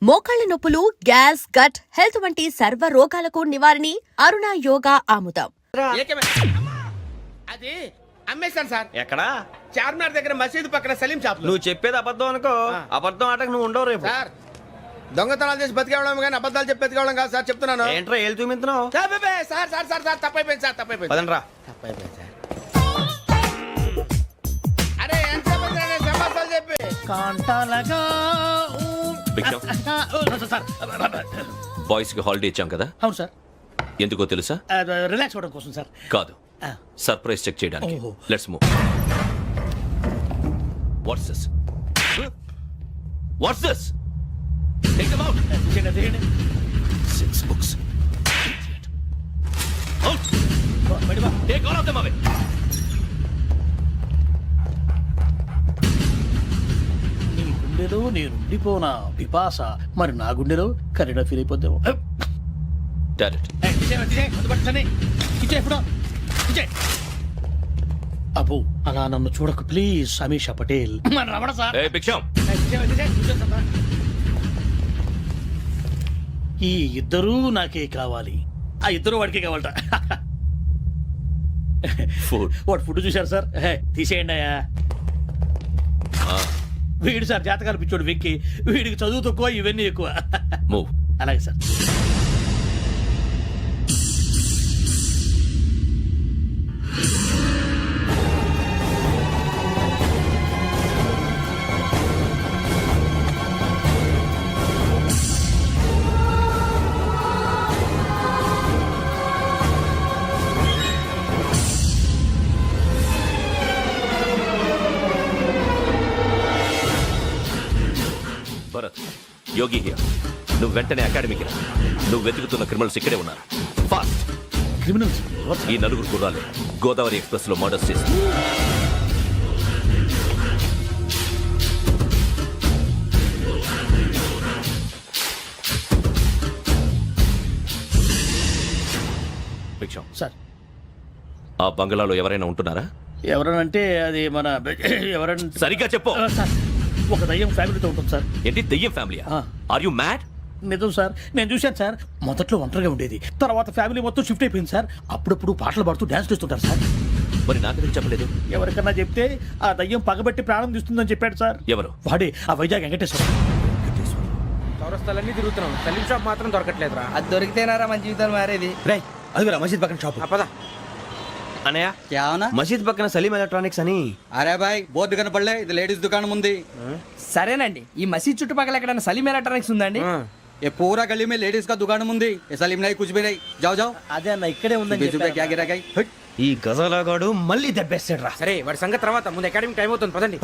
మోకాళ్ల నొప్పులు, gas, gut health వంటి సర్వ రోగాలకు నివారణి అరుణ యోగా ఆముదం. అది అమ్మేశాను సార్. ఎక్కడా? చార్మినార్ దగ్గర మసీదు పక్కన సలీం షాప్. నువ్వు చెప్పేది అబద్ధం అనుకో. అబద్ధం ఆటకు నువ్వు ఉండవు రేపు. సార్ దొంగతనాలు చేసి బతికేవడం కానీ అబద్ధాలు చెప్పి బతికేవడం కాదు సార్, చెప్తున్నాను. ఏంట్రా ఏళ్ళు చూపించినావు? సార్ సార్ సార్ సార్ తప్పైపోయింది సార్, తప్పైపోయింది. పదండ్రా. తప్పైపోయింది సార్. అరే ఎంత సమాసాలు చెప్పి కాంటాలగా బాయ్స్ కి హాలిడే ఇచ్చాం కదా, అవును సార్. ఎందుకో తెలుసా? రిలాక్స్ అవ్వడం కోసం సార్. కాదు, సర్ప్రైజ్ చెక్ చేయడానికి. ఓహో. Let's move. What's this? What's this? Take them out. తీయండి. 6 books. Out. Take all of them away. నీ గుండెలో నేను ఉండిపోనా పిపాస, మరి నా గుండెలో కరీడా ఫీల్ అయిపోద్దాము. Got it. అబ్బో అలా నన్ను చూడకు please, Sameesha Patel. Ramana sir. Hey, Biksham. ఈ ఇద్దరూ నాకే కావాలి, ఆ ఇద్దరు వాడికే కావాలట. Food. వాడు ఫుడ్ చూశారు సార్. తీసేయండి అయ్యా. వీడు సార్ జాతకాలు పిచ్చోడు వెక్కి, వీడికి చదువు తక్కువ ఇవన్నీ ఎక్కువ. Move. అలాగే సార్. Bharat, Yogi here. నువ్వు వెంటనే అకాడమీకి రా. నువ్వు వెతుకుతున్న క్రిమినల్స్ ఇక్కడే ఉన్నారు. ఫాస్ట్. క్రిమినల్స్ ఈ నలుగురు కుర్రాలు గోదావరి ఎక్స్ప్రెస్ లో మర్డర్స్ చేసి భిక్షం, సార్. ఆ బంగ్లాలో ఎవరైనా ఉంటున్నారా? ఎవరనంటే అది మన ఎవరంటే సరిగ్గా చెప్పు. సార్, ఒక దయ్యం ఫ్యామిలీతో ఉంటుంది సార్. ఏంటి దెయ్యం ఫ్యామిలీ? Are you mad? నిజం సార్, నేను చూశాను సార్. మొదట్లో ఒంటరిగా ఉండేది, తర్వాత ఫ్యామిలీ మొత్తం షిఫ్ట్ అయిపోయింది సార్. అప్పుడప్పుడు పాటలు పాడుతూ డాన్స్ చేస్తుంటారు సార్. మరి నాకెందుకు చెప్పలేదు? ఎవరికన్నా చెప్తే ఆ దయ్యం పగబెట్టి ప్రాణం తీస్తుందని చెప్పాడు సార్. ఎవరు? వాడే ఆ వైజాగ్ వెంకటేశ్వర. చౌరస్తాలన్నీ తిరుగుతున్నాం, సలీం షాప్ మాత్రం దొరకట్లేదురా. అది దొరికితేనారా మన జీవితాలు మారేది. రేయ్, అదిగురా మసీద్ పక్కన షాప్. పద. అనయ్య, क्या होना? మసీద్ పక్కన సలీం ఎలక్ట్రానిక్స్ అని. అరే బాయ్ బోర్డు కనపడలే, ఇది లేడీస్ దుకాణం ఉంది. సరేనండి, ఈ మసీద్ చుట్టుపక్కల ఎక్కడైనా సలీం ఎలక్ట్రానిక్స్ ఉందండి? ये पूरा गली में लेडीज का दुकान मुंदी, ये सलीम नहीं कुछ भी नहीं. जाओ जाओ. అదే అన్న ఇక్కడే ఉందని बीस रुपए क्या गिरा गई. ఈ గజాలగాడు మళ్ళీ దెబ్బేస్తాడు రా. సరే వాడి సంగతి తర్వాత, ముందు అకాడమిక్ టైం అవుతుంది, పదండి.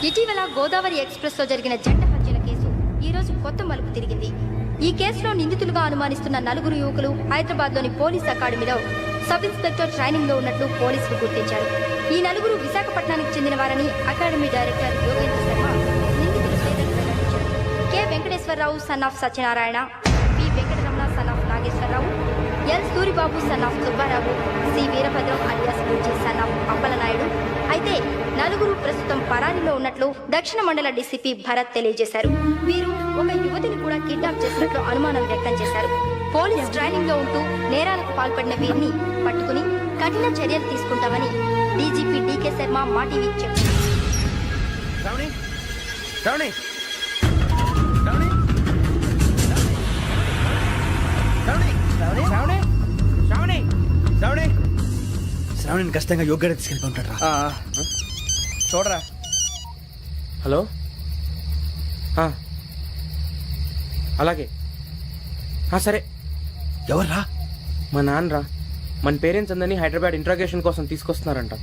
ఇటీవల గోదావరి ఎక్స్ప్రెస్ లో జరిగిన జంట హత్యల కేసు ఈ రోజు కొత్త మలుపు తిరిగింది. ఈ కేసులో నిందితులుగా అనుమానిస్తున్న నలుగురు యువకులు హైదరాబాద్ లోని పోలీస్ అకాడమీలో సబ్ ఇన్స్పెక్టర్ ట్రైనింగ్ లో ఉన్నట్లు పోలీసులు గుర్తించారు. ఈ నలుగురు విశాఖపట్నానికి చెందిన వారని అకాడమీ డైరెక్టర్ యోగేంద్ర శర్మ నిందితుల పేర్లను వెల్లడించారు. K Venkateswararao son of Satyanarayana, P Venkataramana son of Nageswararao, L Suribabu son of Subbarao, C Veerabhadram alias Bujji son of Appalanaidu. అయితే నలుగురు ప్రస్తుతం పరారీలో ఉన్నట్లు దక్షిణ మండల డీసీపీ భరత్ తెలియజేశారు. వీరు ఒక యువతిని కూడా కిడ్నాప్ చేసినట్లు అనుమానం వ్యక్తం చేశారు. పోలీస్ ట్రైనింగ్ లో ఉంటూ నేరాలకు పాల్పడిన వీరిని పట్టుకుని కఠిన చర్యలు తీసుకుంటామని డీజీపీ డీకే శర్మ మా టీవీకి చెప్పారు. శ్రావణి శ్రావణి శ్రావణి శ్రావణి శ్రావణి శ్రావణి శ్రావణి శ్రావణిని ఖచ్చితంగా యోగ్యత తీసుకెళ్ళి ఉంటాడు రా. చూడరా. హలో అలాగే సరే. ఎవర్రా? మా నాన్నరా. మన పేరెంట్స్ అందరినీ హైదరాబాద్ ఇంట్రాగేషన్ కోసం తీసుకొస్తున్నారంట.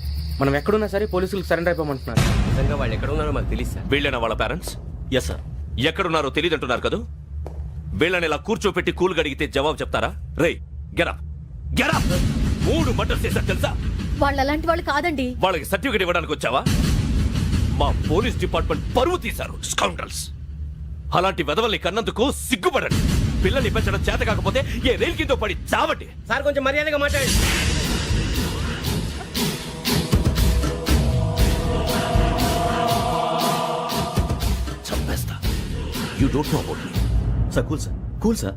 మనం ఎక్కడున్నా సరే పోలీసులకు సరెండర్ అయిపోమంటున్నారు. నిజంగా వాళ్ళు ఎక్కడ ఉన్నారో మాకు తెలియదు సార్. వీళ్ళేనా వాళ్ళ పేరెంట్స్? Yes sir. ఎక్కడున్నారో తెలియదంటున్నారు కదా. వీళ్ళని ఇలా కూర్చోపెట్టి కూల్ గడిగితే జవాబు చెప్తారా? రే గెరప్ గెరప్. 3 మర్డర్స్ చేశారు తెలుసా? వాళ్ళు అలాంటి వాళ్ళు కాదండి. వాళ్ళకి సర్టిఫికేట్ ఇవ్వడానికి వచ్చావా? మా పోలీస్ డిపార్ట్మెంట్ పరువు తీశారు స్కౌండ్రల్స్. అలాంటి వెధవల్ని కన్నందుకు సిగ్గుపడండి. పిల్లల్ని పెంచడం చేత కాకపోతే ఏ రైలు కింద పడి చావండి. సార్ కొంచెం మర్యాదగా మాట్లాడండి. చంపేస్తా. You don't know about me. Sir cool sir.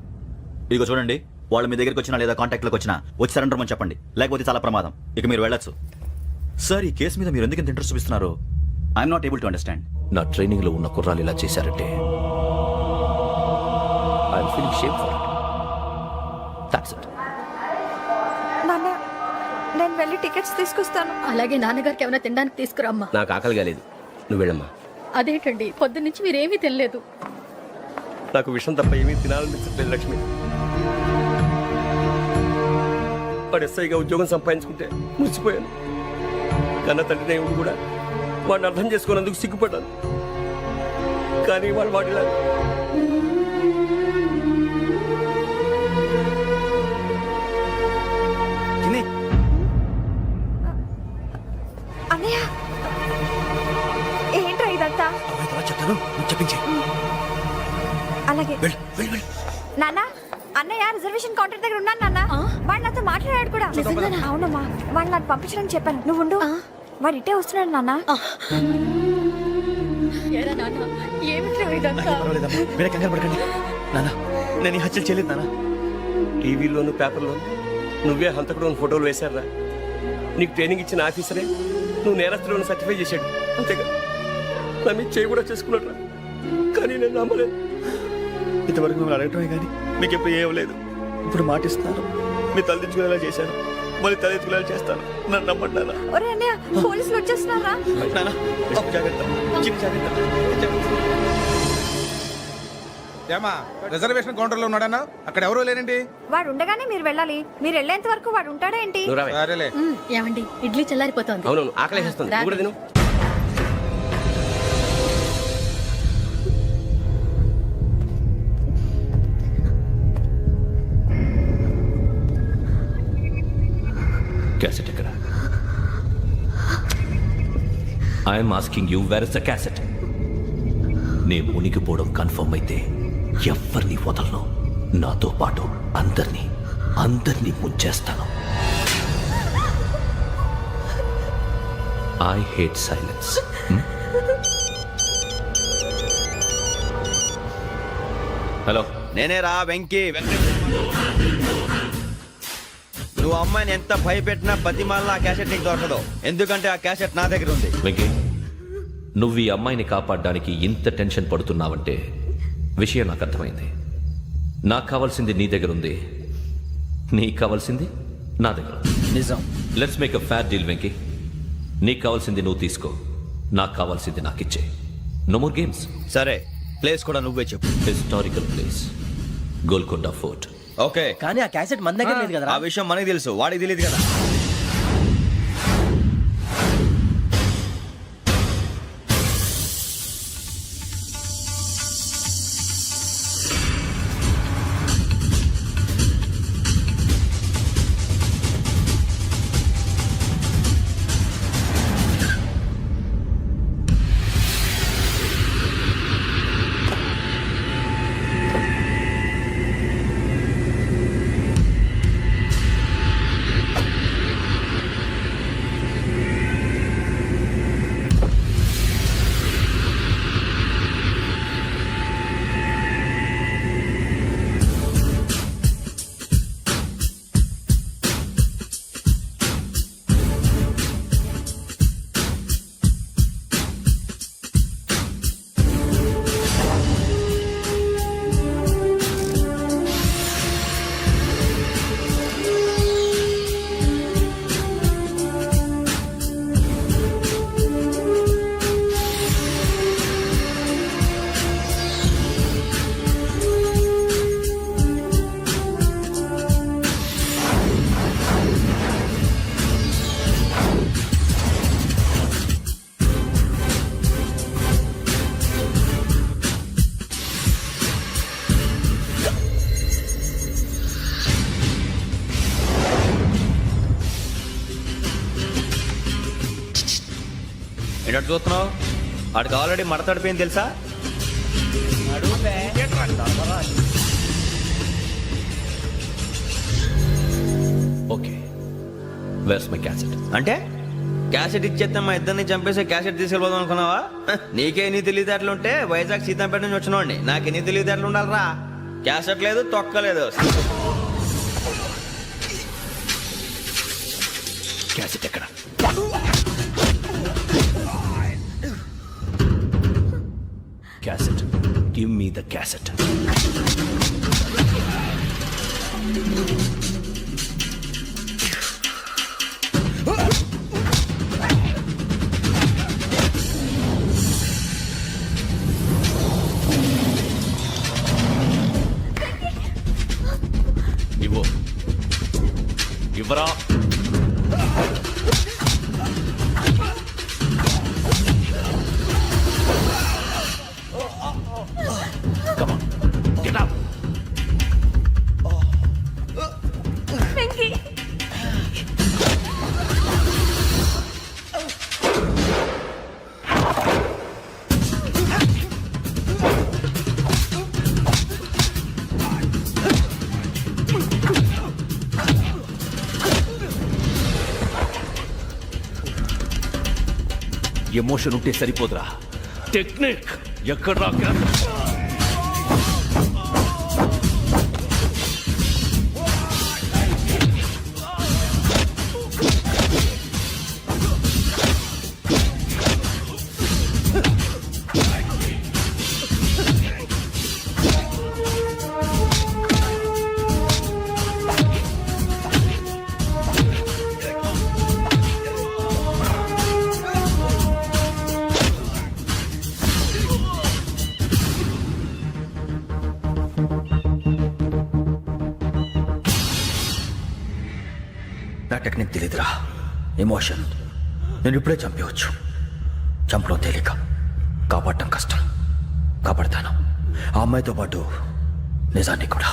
ఇదిగో చూడండి, వాళ్ళు మీ దగ్గరికి వచ్చినా లేదా కాంటాక్ట్లోకి వచ్చినా వచ్చి సరెండర్ అని చెప్పండి, లేకపోతే చాలా ప్రమాదం. ఇక మీరు వెళ్ళొచ్చు. సార్, ఈ కేసు మీద మీరు ఎందుకు ఇంత ఇంట్రెస్ట్ చూపిస్తున్నారు? I'm not able to understand. నా ట్రైనింగ్ లో ఉన్న కుర్రాలు ఇలా చేశారంటే I'm feeling shame for it. That's it. నాన్న, నేను వెళ్ళి టికెట్స్ తీసుకొస్తాను. అలాగే నాన్నగారికి ఏమైనా తినడానికి తీసుకురామ్మా. నాకు ఆకలి కాలేదు, నువ్వు వెళ్ళమ్మా. అదేంటండి పొద్దున్నుంచి మీరేమీ తినలేదు. నాకు విషయం తప్ప ఏమీ తినాలనిపించట్లేదు లక్ష్మి. వాడు ఎస్ఐగా ఉద్యోగం సంపాదించుకుంటే మురిసిపోయాను. కన్న తండ్రినే ఉండి కూడా వాడిని అర్థం చేసుకున్నందుకు సిగ్గుపడ్డాను. కానీ వాడిలా అన్నయ్య, ఏంట్రా ఇదంతా? చెప్తాను, చెప్పించే. అలాగే నాన్న, అన్నయ్య రిజర్వేషన్ కౌంటర్ దగ్గర ఉన్నాను నాన్న. వాడు నాతో మాట్లాడాడు కూడా. అవునమ్మా, వాడు నాకు పంపించడం చెప్పాను. నువ్వు ఉండు, వాడు ఇట్టే వస్తున్నాడు నాన్న. మీరే కంగారు పడకండి నాన్న. నేను ఈ హత్యలు చేయలేదు నాన్న. టీవీలోను పేపర్లోను నువ్వే హంతకుడు ఫోటోలు వేశారా? నీకు ట్రైనింగ్ ఇచ్చిన ఆఫీసరే నువ్వు నేరస్తులను సర్టిఫై చేశాడు. అంతేగా నా మీద చేయి కూడా చేసుకున్నట్రా. కానీ నేను నమ్మలేదు. ఇంతవరకు మిమ్మల్ని అడగటమే కానీ మీకు ఎప్పుడు ఏమలేదు. ఇప్పుడు మాటిస్తున్నాను, మీ తలదించుకునేలా చేశాను, మళ్ళీ తలెత్తుకునేలా చేస్తాను. నన్ను నమ్మండి నాన్న. ఒరే అన్నయ్య, పోలీసులు వచ్చేస్తున్నారా? నాన్న జాగ్రత్త, చిన్న జాగ్రత్త. ఏమా రిజర్వేషన్ కౌంటర్ లో ఉన్నాడన్నా? అక్కడ ఎవరూ లేనండి. వాడు ఉండగానే మీరు వెళ్ళాలి. మీరు వెళ్ళేంత వరకు వాడు ఉంటాడా ఏంటి? సరేలే. ఏమండి ఇడ్లీ చల్లారిపోతుంది. అవునవును, ఆకలి వేస్తుంది. నువ్వు కూడా తిను. క్యాసెట్ ఎక్కడ? I'm asking you, where is the cassette? నే మునిగిపోవడం కన్ఫర్మ్ అయితే ఎవ్వరిని వదలను. నాతో పాటు అందరినీ ముంచేస్తాను. I hate silence. హలో, నేనే రా వెంకీ. నువ్వు అమ్మాయిని ఎంత భయపెట్టినా బతిమాలిన ఆ క్యాసెట్ నీకు దొరకదు. ఎందుకంటే ఆ క్యాసెట్ నా దగ్గర ఉంది. వెంకీ, నువ్వు ఈ అమ్మాయిని కాపాడడానికి ఇంత టెన్షన్ పడుతున్నావంటే విషయం నాకు అర్థమైంది. నాకు కావాల్సింది నీ దగ్గర ఉంది, నీకు కావాల్సింది నా దగ్గర. నిజం. Let's make a fair deal Venky. నీకు కావాల్సింది నువ్వు తీసుకో, నాకు కావాల్సింది నాకు ఇచ్చే. No more games. సరే, ప్లేస్ కూడా నువ్వే చెప్పు. Historical place, Golconda fort. Okay, కానీ ఆ క్యాసెట్ మన దగ్గర లేదు కదా. ఆ విషయం మనకి తెలుసు, వాడికి తెలియదు కదా. ఏంటంటే చూస్తున్నావు? వాడికి ఆల్రెడీ మడతడిపోయింది తెలుసా? Okay, where's my cassette? అంటే క్యాసెట్ ఇచ్చేస్తే మా ఇద్దరిని చంపేసి క్యాసెట్ తీసుకెళ్ళిపోదాం అనుకున్నావా? నీకే ఎన్ని తెలివితేటలు ఉంటే వైజాగ్ సీతంపేట నుంచి వచ్చినోడిని నాకు ఎన్ని తెలివితేటలు ఉండాలరా? క్యాసెట్ లేదు, తొక్కలేదు. క్యాసెట్ ఎక్కడ? Cassette, give me the cassette. ఇవ్వు, ఇవ్వరా. Come on, get up. Emotion ఉంటే సరిపోదురా, టెక్నిక్ ఎక్కడ రా? నా టెక్నిక్ తెలీదురా. ఎమోషన్ నేను ఇప్పుడే చంపేవచ్చు. చంపడం తేలిక, కాపాడటం కష్టం. కాపాడతాను ఆ అమ్మాయితో పాటు నిజాన్ని కూడా.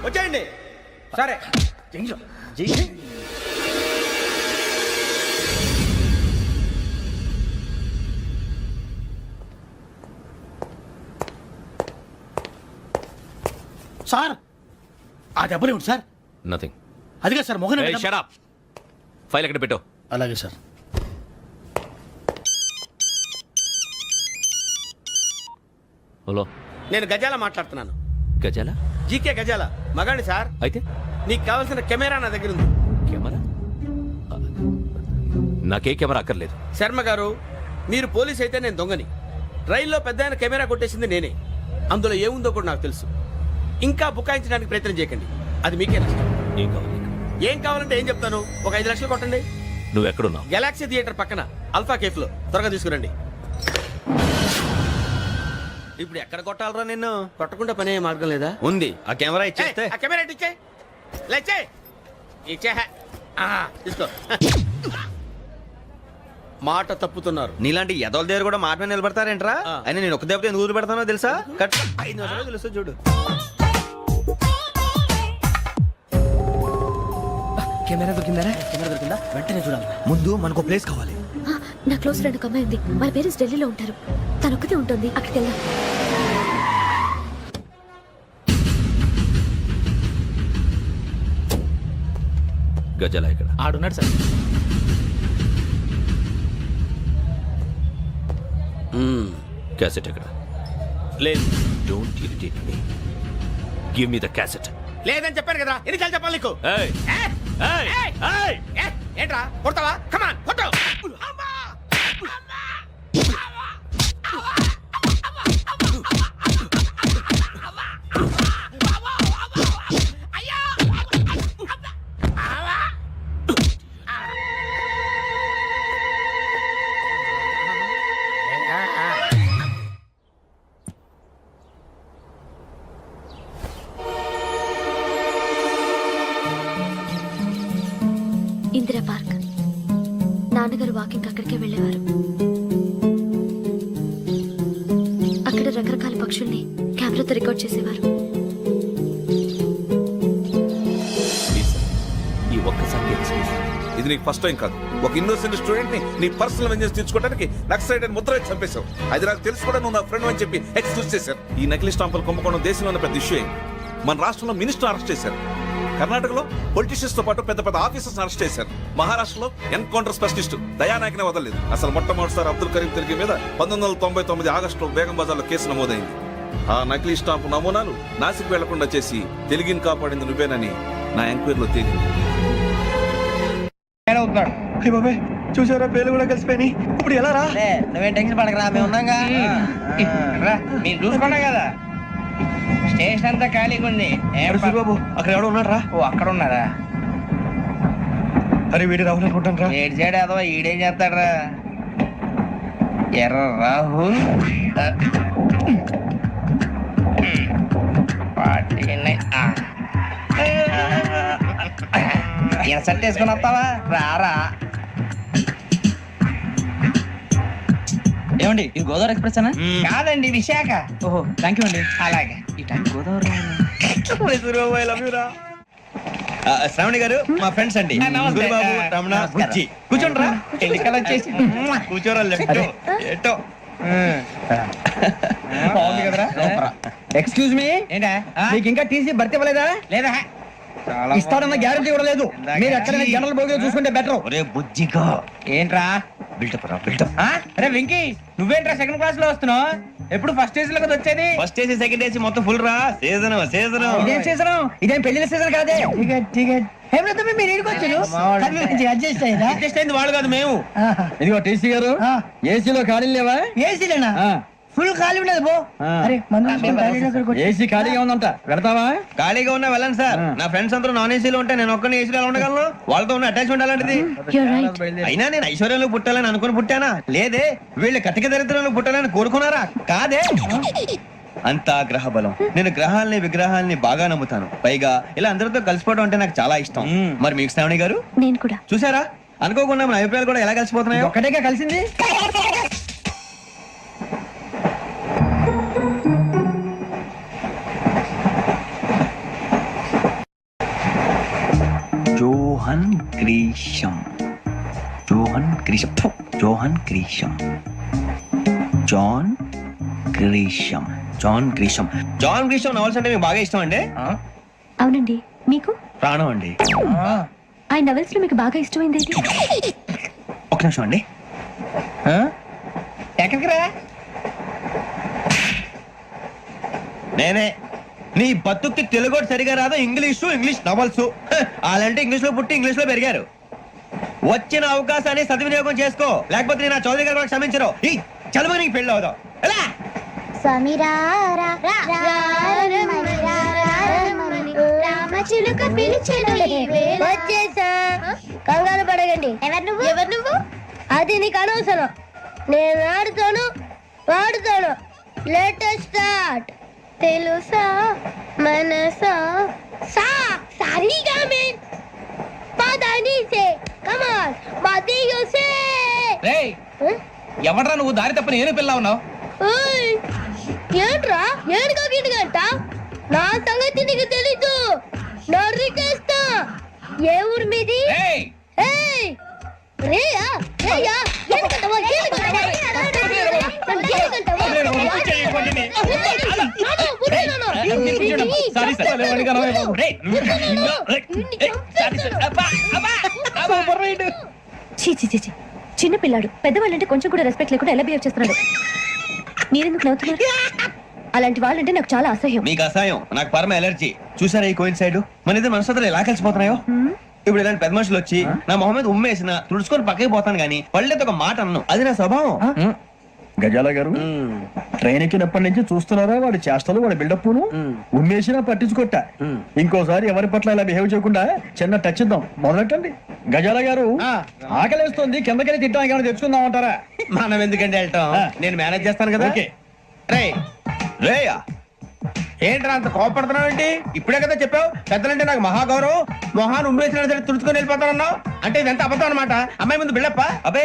వచ్చేయండి. సరే సార్ ఆ దెబ్బలు ఏమిటి సార్? నథింగ్. అదిగా సార్ మొహన్ షట్ అప్. ఫైల్ ఎక్కడ పెట్టావు? అలాగే సార్. హలో, నేను గజాల మాట్లాడుతున్నాను. గజాల? జీకే గజాల మగాడి సార్. అయితే నీకు కావాల్సిన కెమెరా నా దగ్గర ఉంది. కెమెరా? నాకే కెమెరా అక్కర్లేదు. శర్మ గారు, మీరు పోలీస్ అయితే నేను దొంగని. రైల్లో పెద్ద ఆయన కెమెరా కొట్టేసింది నేనే. అందులో ఏముందో కూడా నాకు తెలుసు. ఇంకా బుకాయించడానికి ప్రయత్నం చేయకండి, అది మీకే నష్టం. ఏం కావాలి? ఏం కావాలంటే ఏం చెప్తాను. ఒక 5 లక్షలు కొట్టండి. నువ్వు ఎక్కడున్నావు? గెలాక్సీ థియేటర్ పక్కన అల్ఫా కేఫ్ లో. త్వరగా తీసుకురండి. ఇప్పుడు ఎక్కడ కొట్టాలరా నిన్ను? కొట్టకుండా పనే మార్గం లేదా? ఉంది. ఆ కెమెరా ఇచ్చేస్తే ఆ కెమెరా ఇచ్చే లేచే ఇచ్చే తీసుకో. మాట తప్పుతున్నారు. నీలాంటి ఎదల దగ్గర కూడా మాట మీద నిలబడతారేంట్రా? అయినా నేను ఒక దెబ్బతో ఎందుకు పెడతానో తెలుసా? కట్ 5 నిమిషాలు తెలుసు చూడు. కెమెరా దొరికిందా? కెమెరా దొరికిందా? వెంటనే చూడాలి. ముందు మనకు ప్లేస్ కావాలి. నా క్లోజ్ ఫ్రెండ్ ఒక అమ్మాయి ఉంది. వాళ్ళ పేరెంట్స్ ఢిల్లీలో ఉంటారు. తను ఒక్కతే ఉంటుంది. అక్కడికి వెళ్దాం. గజాల ఇక్కడ ఆడున్నాడు సార్. క్యాసెట్ ఎక్కడ? లేదు. Don't irritate me. Give me the cassette. లేదని చెప్పాను కదా, ఎన్నిసార్లు చెప్పాలి నీకు? ఏయ్ ఏయ్ ఏయ్! ఏంట్రా కొడతావా? కమాన్ కొట్టు. ఇందిరా పార్క్. నాన్నగారు వాకింగ్ అక్కడికే వెళ్ళేవారు. పక్షుల్ని కెమెరాతో రికార్డ్ చేసేవారు. ప్లీజ్ సార్, ఈ ఒక్కసారి ఎక్స్క్యూజ్. ఇది నీకు ఫస్ట్ టైం కాదు. ఒక ఇన్నోసెంట్ స్టూడెంట్ ని నీ పర్సనల్ వెంజెన్స్ తీర్చుకోవడానికి నక్సలైట్ అని ముద్ర వేసి చంపేశావు. అది నాకు తెలుసు కూడా నువ్వు నా ఫ్రెండ్ అని చెప్పి ఎక్స్క్యూజ్ చేశారు. ఈ నకిలీ స్టాంపులు కుంభకోణం దేశంలో ఉన్న పెద్ద ఇష్యూ అయింది. మన రాష్ట్రంలో మినిస్టర్ అరెస్ట్ చేశారు. కర్ణాటకలో పొలిటీషియన్స్ తో పాటు పెద్ద పెద్ద ఆఫీసర్స్ అరెస్ట్ చేశారు. మహారాష్ట్రలో ఎన్కౌంటర్ స్పెషలిస్ట్ దయానాయకనే వదలలేదు. అసలు మొట్టమొదటిసారి అబ్దుల్ కరీం తిరిగి మీద 1999 ఆగస్టులో బేగం బజార్లో కేసు నమోదైంది. ఆ నకిలీ స్టాంపు నమూనాలు నాసిక్ వెళ్లకుండా చేసి తెలుగుని కాపాడింది నువ్వేనని నా ఎంక్వైరీలో తేలింది. చూసారా, పేర్లు కూడా కలిసిపోయినాయి. ఇప్పుడు ఎలా రా? నువ్వేం టెన్షన్ పడకరా, మేము ఉన్నాగా. మీరు చూసుకున్నా కదా, స్టేషన్ అంతా ఖాళీగా ఉంది. బాబు అక్కడ ఎవడో ఉన్నాడు రా. ఓ అక్కడ ఉన్నారా? అరే వీడి రాహుల్ అనుకుంటాను రా. ఏడు సైడ్ ఏదో ఈడేం చేస్తాడరా? ఎర్ర రాహుల్ ఇన్సర్ట్ వేసుకుని వస్తావా? రారా. ఏమండి ఇది గోదావరి ఎక్స్ప్రెస్ అనా? కాదండి, విశాఖ. ఓహో థ్యాంక్ యూ అండి. అలాగే. ఈ టైం గోదావరి శ్రావణి గారు మా ఫ్రెండ్స్ అండి. నమస్తే. గురుబాబు, రమణ, బుజ్జి. కూర్చోండి రా. ఎన్నికలు వచ్చేసి కూర్చోరా. లెఫ్ట్ ఎటో. బాగుంది కదరా? ఎక్స్క్యూజ్ మీ, ఏంటా? మీకు ఇంకా టీసీ భర్తీ ఇవ్వలేదా? లేదా ఇస్తాడన్న గ్యారంటీ కూడా లేదు. మీరు ఎక్కడైనా జనరల్ బోగిలో చూసుకుంటే బెటర్. ఒరే బుజ్జిగా ఏంట్రా? బిల్డప్ రా, బిల్డప్. అరే వెంకీ, నువ్వేంట్రా సెకండ్ క్లాస్ లో వస్తున్నావు? ఎప్పుడు ఫస్ట్ ఏసీ లో కదా వచ్చేది? ఫస్ట్ ఏసీ సెకండ్ ఏసీ మొత్తం ఫుల్ రా. Season season. ఇదేం సీజన్? ఇదేం పెళ్లిన సీజన్ కాదే. టికెట్ మీరు ఇరుకొచ్చారు. అడ్జస్ట్ అయ్యారా? అడ్జస్ట్ అయింది వాళ్ళు కాదు, మేము. ఇదిగో టీసీ గారు, ఏసీలో ఖాళీ లేవా? ఏసీలేనా? ఫుల్ ఖాళీ ఉండదు బో. అరే ఏసీ ఖాళీగా ఉందంట, పెడతావా? ఖాళీగా ఉన్నా వెళ్ళండి సార్. నా ఫ్రెండ్స్ అందరూ నాన్ ఏసీలో ఉంటే నేను ఒక్కనే ఏసీలో ఉండగలను. వాళ్ళతో ఉన్న అటాచ్మెంట్ అలాంటిది. అయినా నేను ఐశ్వర్యంలో పుట్టాలని అనుకుని పుట్టానా? లేదే. వీళ్ళు కటిక దరిద్రంలో పుట్టాలని కోరుకున్నారా? కాదే. అంతా గ్రహ బలం. నేను గ్రహాలని విగ్రహాలని బాగా నమ్ముతాను. పైగా ఇలా అందరితో కలిసిపోవడం అంటే నాకు చాలా ఇష్టం. మరి మీకు శ్రావణి గారు? నేను కూడా. చూసారా, అనుకోకుండా మన అభిప్రాయాలు కూడా ఎలా కలిసిపోతున్నాయో. ఒక్కటేగా కలిసింది. Johan Grisham, Johan Grisham, Johan Grisham, John Grisham, John Grisham. John Grisham novels అంటే మీకు బాగా ఇష్టం అండి? అవునండి. మీకు? ప్రాణం అండి. ఆయన నవెల్స్ లో మీకు బాగా ఇష్టమైంది ఏంటి? ఒక నిమిషం అండి. ఎక్కడికి రా? నేనే. నీ బతుక్కి తెలుగు సరిగా రాదు, ఇంగ్లీష్ నవల్స్. అలాంటి ఇంగ్లీష్ లో పుట్టి ఇంగ్లీష్ లో పెరిగారు. వచ్చిన అవకాశాన్ని సద్వినియోగం చేసుకో, లేకపోతే నేను చౌదరి గారు కూడా క్షమించరు. ఈ చదువు నీకు పెళ్ళి అవుదాం. ఎలా? కంగారు పడగండి. ఎవరు నువ్వు? అది నీకు అనవసరం. నేను ఆడుతాను, వాడుతాను. Latest start. తెలుసా మనసా సా సారీగా మే పదని సే కమాన్ మదియో సే. రేయ్, ఎవడ్రా నువ్వు? దారి తప్ప నేను పిల్ల ఉన్నావు. ఓయ్ ఏంట్రా ఏడుగా గిడుగంట? నా సంగతి నీకు తెలీదు. నరికేస్తా. ఏ ఊరు మీది? రేయ్, ఏయ్ రేయా రేయా ఎందుకంటవా? Sorry sir. రేయ్, చీ చీ చీ చీ. చిన్న పిల్లాడు. పెద్దవాళ్ళంటే కొంచెం కూడా రెస్పెక్ట్ లేకుండా ఎలా బిహేవ్ చేస్తున్నాడు? మీరెందుకు నవ్వుతున్నారు? అలాంటి వాళ్ళంటే నాకు చాలా అసహ్యం. మీకు అసహాయం, నాకు పరమ ఎలర్జీ. చూసారా ఈ కోయిన్ సైడ్? మన ఇద్దరు మనసులో ఎలా కలిసిపోతున్నాయో. ఇప్పుడు ఇలాంటి పెద్ద మనుషులు వచ్చి నా మొహం మీద ఉమ్మేసిన తుడుచుకొని పక్కకి పోతాను కానీ పళ్ళేతో ఒక మాట అన్ను. అది నా స్వభావం. గజాల గారు, ట్రైన్ ఎక్కినప్పటి నుంచి చూస్తున్నారా వాడి చేష్టలు, వాడి బిల్డప్. ఉమ్మేసినా పట్టించుకోట. ఇంకోసారి ఎవరి పట్ల ఇలా బిహేవ్ చేయకుండా చిన్న టచ్ ఇద్దాం. మొదలెట్టండి. గజాల గారు, ఆకలేస్తుంది, కిందకెళ్ళి తిట్టడానికి ఏమైనా తెచ్చుకుందాం అంటారా? మనం ఎందుకంటే వెళ్తాం, నేను మేనేజ్ చేస్తాను కదా. రేయ్, రేయా ఏంట్రా అంత కోపడుతున్నావు ఏంటి? ఇప్పుడే కదా చెప్పావు పెద్దలంటే నాకు మహాగౌరవం. మొహాన్ని ఉమ్మేసిన సరే తుడుచుకొని వెళ్ళిపోతానన్నావు. అంటే ఇదంతా అబద్ధం అనమాట. అమ్మాయి ముందు బిళ్ళప్ప. అబ్బే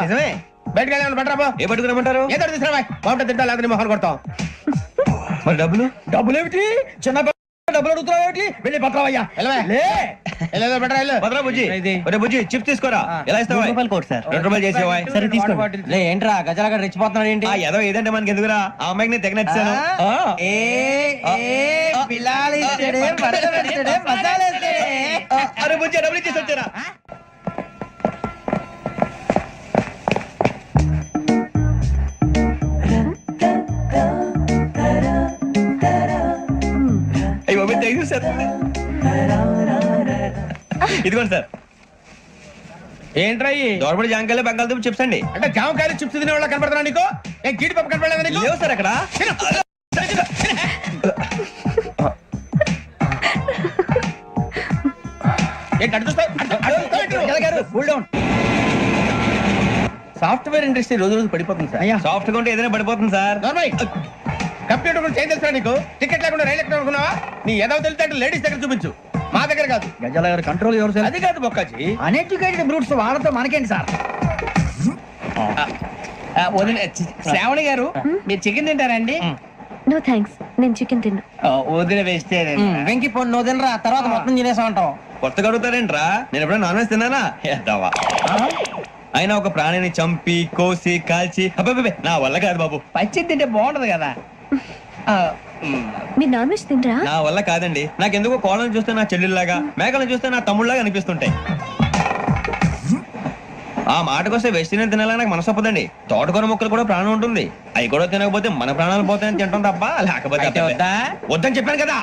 నిజమే. బయటకు వెళ్ళి బట్టరాబో. ఏ పట్టుకురమ్మంటారు? ఏదో తీసుకురా బాగుంటుంది తింటా, లేకపోతే మొహాన్ని కొడతాం. మరి డబ్బులు డబ్బులు ఏమిటి చిన్న పిల్ల డబ్బులు అడుగుతున్నావు ఏమిటి వెళ్ళి పట్టరావయ్యా లే భద్రా బుజ్జి ఒరే బుజ్జి చిప్స్ తీసుకోరా ఎలా ఇస్తావా కోట్ సార్ 2 రూపాయలు చేసేవా సరే తీసుకోండి లే ఏంట్రా గజలగా రెచ్చిపోతున్నాడు ఏంటి ఆ ఏదో ఏదంటే మనకి ఎందుకురా ఆ అమ్మాయికి నేను తెగ నచ్చాను అరే బుజ్జి డబ్బులు ఇచ్చేసి వచ్చారా అయ్యో థ్యాంక్ యూ సార్ ఇదిగోండి సార్ ఏంట్రా దోరబడి జాంకాయలు బంగాళదుంప చిప్స్ అండి అంటే జామకాయలు చిప్స్ తినే వాళ్ళ కనపడుతున్నా నీకు ఏ గీడి పప్పు కనపడలేదా నీకు లేవు సార్ అక్కడ ఏంటి అటు చూస్తావు? కూల్ డౌన్ సాఫ్ట్వేర్ ఇండస్ట్రీ రోజు రోజు పడిపోతుంది సార్ సాఫ్ట్ గా ఉంటే ఏదైనా పడిపోతుంది సార్ నార్మల్ కంప్యూటర్ గురించి ఏం తెలుసా నీకు టికెట్ లేకుండా రైలు ఎక్కడ అనుకున్నావా నీ ఏదో తెలితే అంటే లేడీస్ దగ్గర చూపించు మా దగ్గర కాదు గజాల గారు కంట్రోల్ ఎవరు సార్ అది కాదు బొక్కాజీ అన్ఎడ్యుకేటెడ్ బ్రూట్స్ వాళ్ళతో మనకేంటి సార్ శ్రావణి గారు మీరు చికెన్ తింటారండి నో థ్యాంక్స్ నేను చికెన్ తిన్నా వదిన వేస్తే వెంకి పొన్ను నువ్వు తినరా తర్వాత మొత్తం తినేసా ఉంటాం కొత్తగా అడుగుతారేంట్రా నేను ఎప్పుడైనా నాన్ వెజ్ తిన్నానా ఎద్దావా అయినా ఒక ప్రాణిని చంపి కోసి కాల్చి అబ్బబ్బబ్బే, నా వల్ల కాదు బాబు పచ్చి తింటే బాగుంటది కదా మీరు నాన్ వెజ్ తినరా నా వల్ల కాదండి నాకెందుకో కోళ్ళని చూస్తే నా చెల్లెల్లాగా మేకలను చూస్తే నా తమ్ముళ్ళలాగా అనిపిస్తుంటాయి ఆ మాటకొస్తే వెస్టిరియన్ తినాలని నాకు మనసు ఒప్పదండి తోటకూర మొక్కలు కూడా ప్రాణం ఉంటుంది అవి కూడా తినకపోతే మన ప్రాణాలు పోతాయని తింటాం తప్ప లేకపోతే అబ్బబ్బే. వద్దని చెప్పాను కదా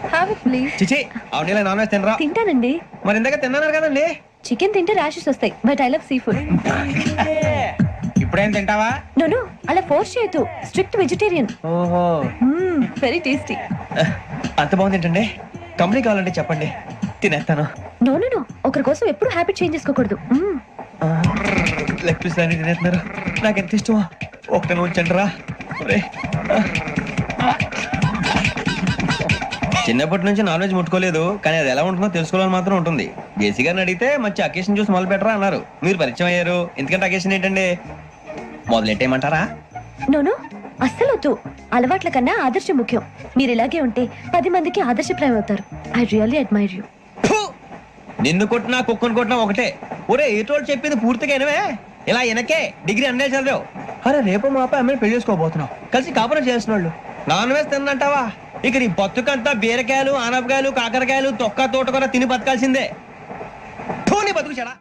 హ్యావ్ ఇట్ ప్లీజ్ చిచి అవునీ నాన్ వెజ్ తినరా తింటానండి మరి ఇందాక తిన్నాను కదండి చికెన్ తింటే ర్యాషెస్ వస్తాయి but I love sea food ఇప్పుడేం తింటావా నో అలా ఫోర్స్ చేయొద్దు స్ట్రిక్ట్ వెజిటేరియన్ ఓహో వెరీ టేస్టీ అంత బాగుంది ఏంటండి కంపెనీ కావాలంటే చెప్పండి తినేస్తాను నో ఒకరి కోసం ఎప్పుడు హ్యాబిట్ చేంజ్ చేసుకోకూడదు లెగ్ పీస్ అన్ని తినేస్తున్నారు నాకు ఎంత ఇష్టమా ఒకటే ఉంచండి రా చిన్నప్పటి నుంచి నాన్ వెజ్ ముట్టుకోలేదు కానీ అది ఎలా ఉంటుందో తెలుసుకోవాలని మాత్రం ఉంటుంది జేసీ గారిని అడిగితే మంచి అకేషన్ చూసి మొదలు పెట్టరా అన్నారు మీరు పరిచయం అయ్యారు ఎందుకంటే అకేషన్ ఏంటండి మొదలెట్టేయమంటారా నో అస్సలు వద్దు అలవాట్ల కన్నా ఆదర్శం ముఖ్యం మీరు ఇలాగే ఉంటే 10 మందికి ఆదర్శప్రాయం అవుతారు ఐ రియల్లీ అడ్మైర్ యూ నిన్ను కొట్టినా కుక్కను కొట్టినా ఒకటే ఒరే ఏటోళ్ళు చెప్పింది పూర్తిగా వినవే ఇలా వెనకే డిగ్రీ అన్నే చదివావు అరే రేపు మా అబ్బాయి అమ్మాయిని పెళ్లి చేసుకోబోతున్నావు కలిసి కాపురం చేసిన వాళ్ళు నాన్ వెజ్ తిన్నంటావా ఇక నీ బతుకంతా బీరకాయలు ఆనపకాయలు కాకరకాయలు తొక్క తోట కూడా తిని బతకాల్సిందే నీ బతుకు చెడా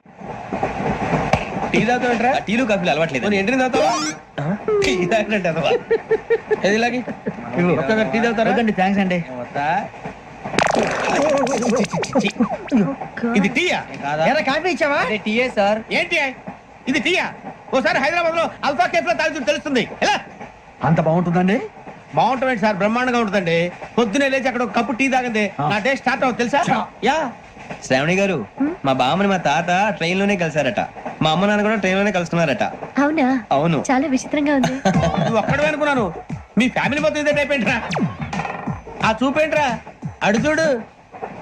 టీ తాగుతాంట్రా టీలు కాఫీలు అలవాట్లేదు ఎంట్రీ తాగుతావా టీ తాగినట్టు అదవా. ఏది ఇలాగి ఒక్క టీ తాగుతారా థ్యాంక్స్ అండి ఇది టీయా కాఫీ ఇచ్చావా టీఏ సార్ ఏంటి ఇది టీయా ఓసారి హైదరాబాద్ లో అల్ఫా కేఫ్ లో తాగుతూ తెలుస్తుంది ఎలా అంత బాగుంటుందండి బాగుంటుంది సార్ బ్రహ్మాండంగా ఉంటుందండి పొద్దునే లేచి అక్కడ ఒక కప్పు టీ తాగింది నా డే స్టార్ట్ అవుతుంది తెలుసా యా శ్రావణి గారు మా బామ్మని మా తాత ట్రైన్ లోనే కలిసారట మా అమ్మ నాన్న కూడా ట్రైన్ లోనే కలుసుకున్నారట అవునా అవును చాలా విచిత్రంగా ఉంది నువ్వు ఒక్కడే అనుకున్నాను మీ ఫ్యామిలీ మొత్తం ఇదే టైప్ ఏంట్రా ఆ చూపేంట్రా అడు చూడు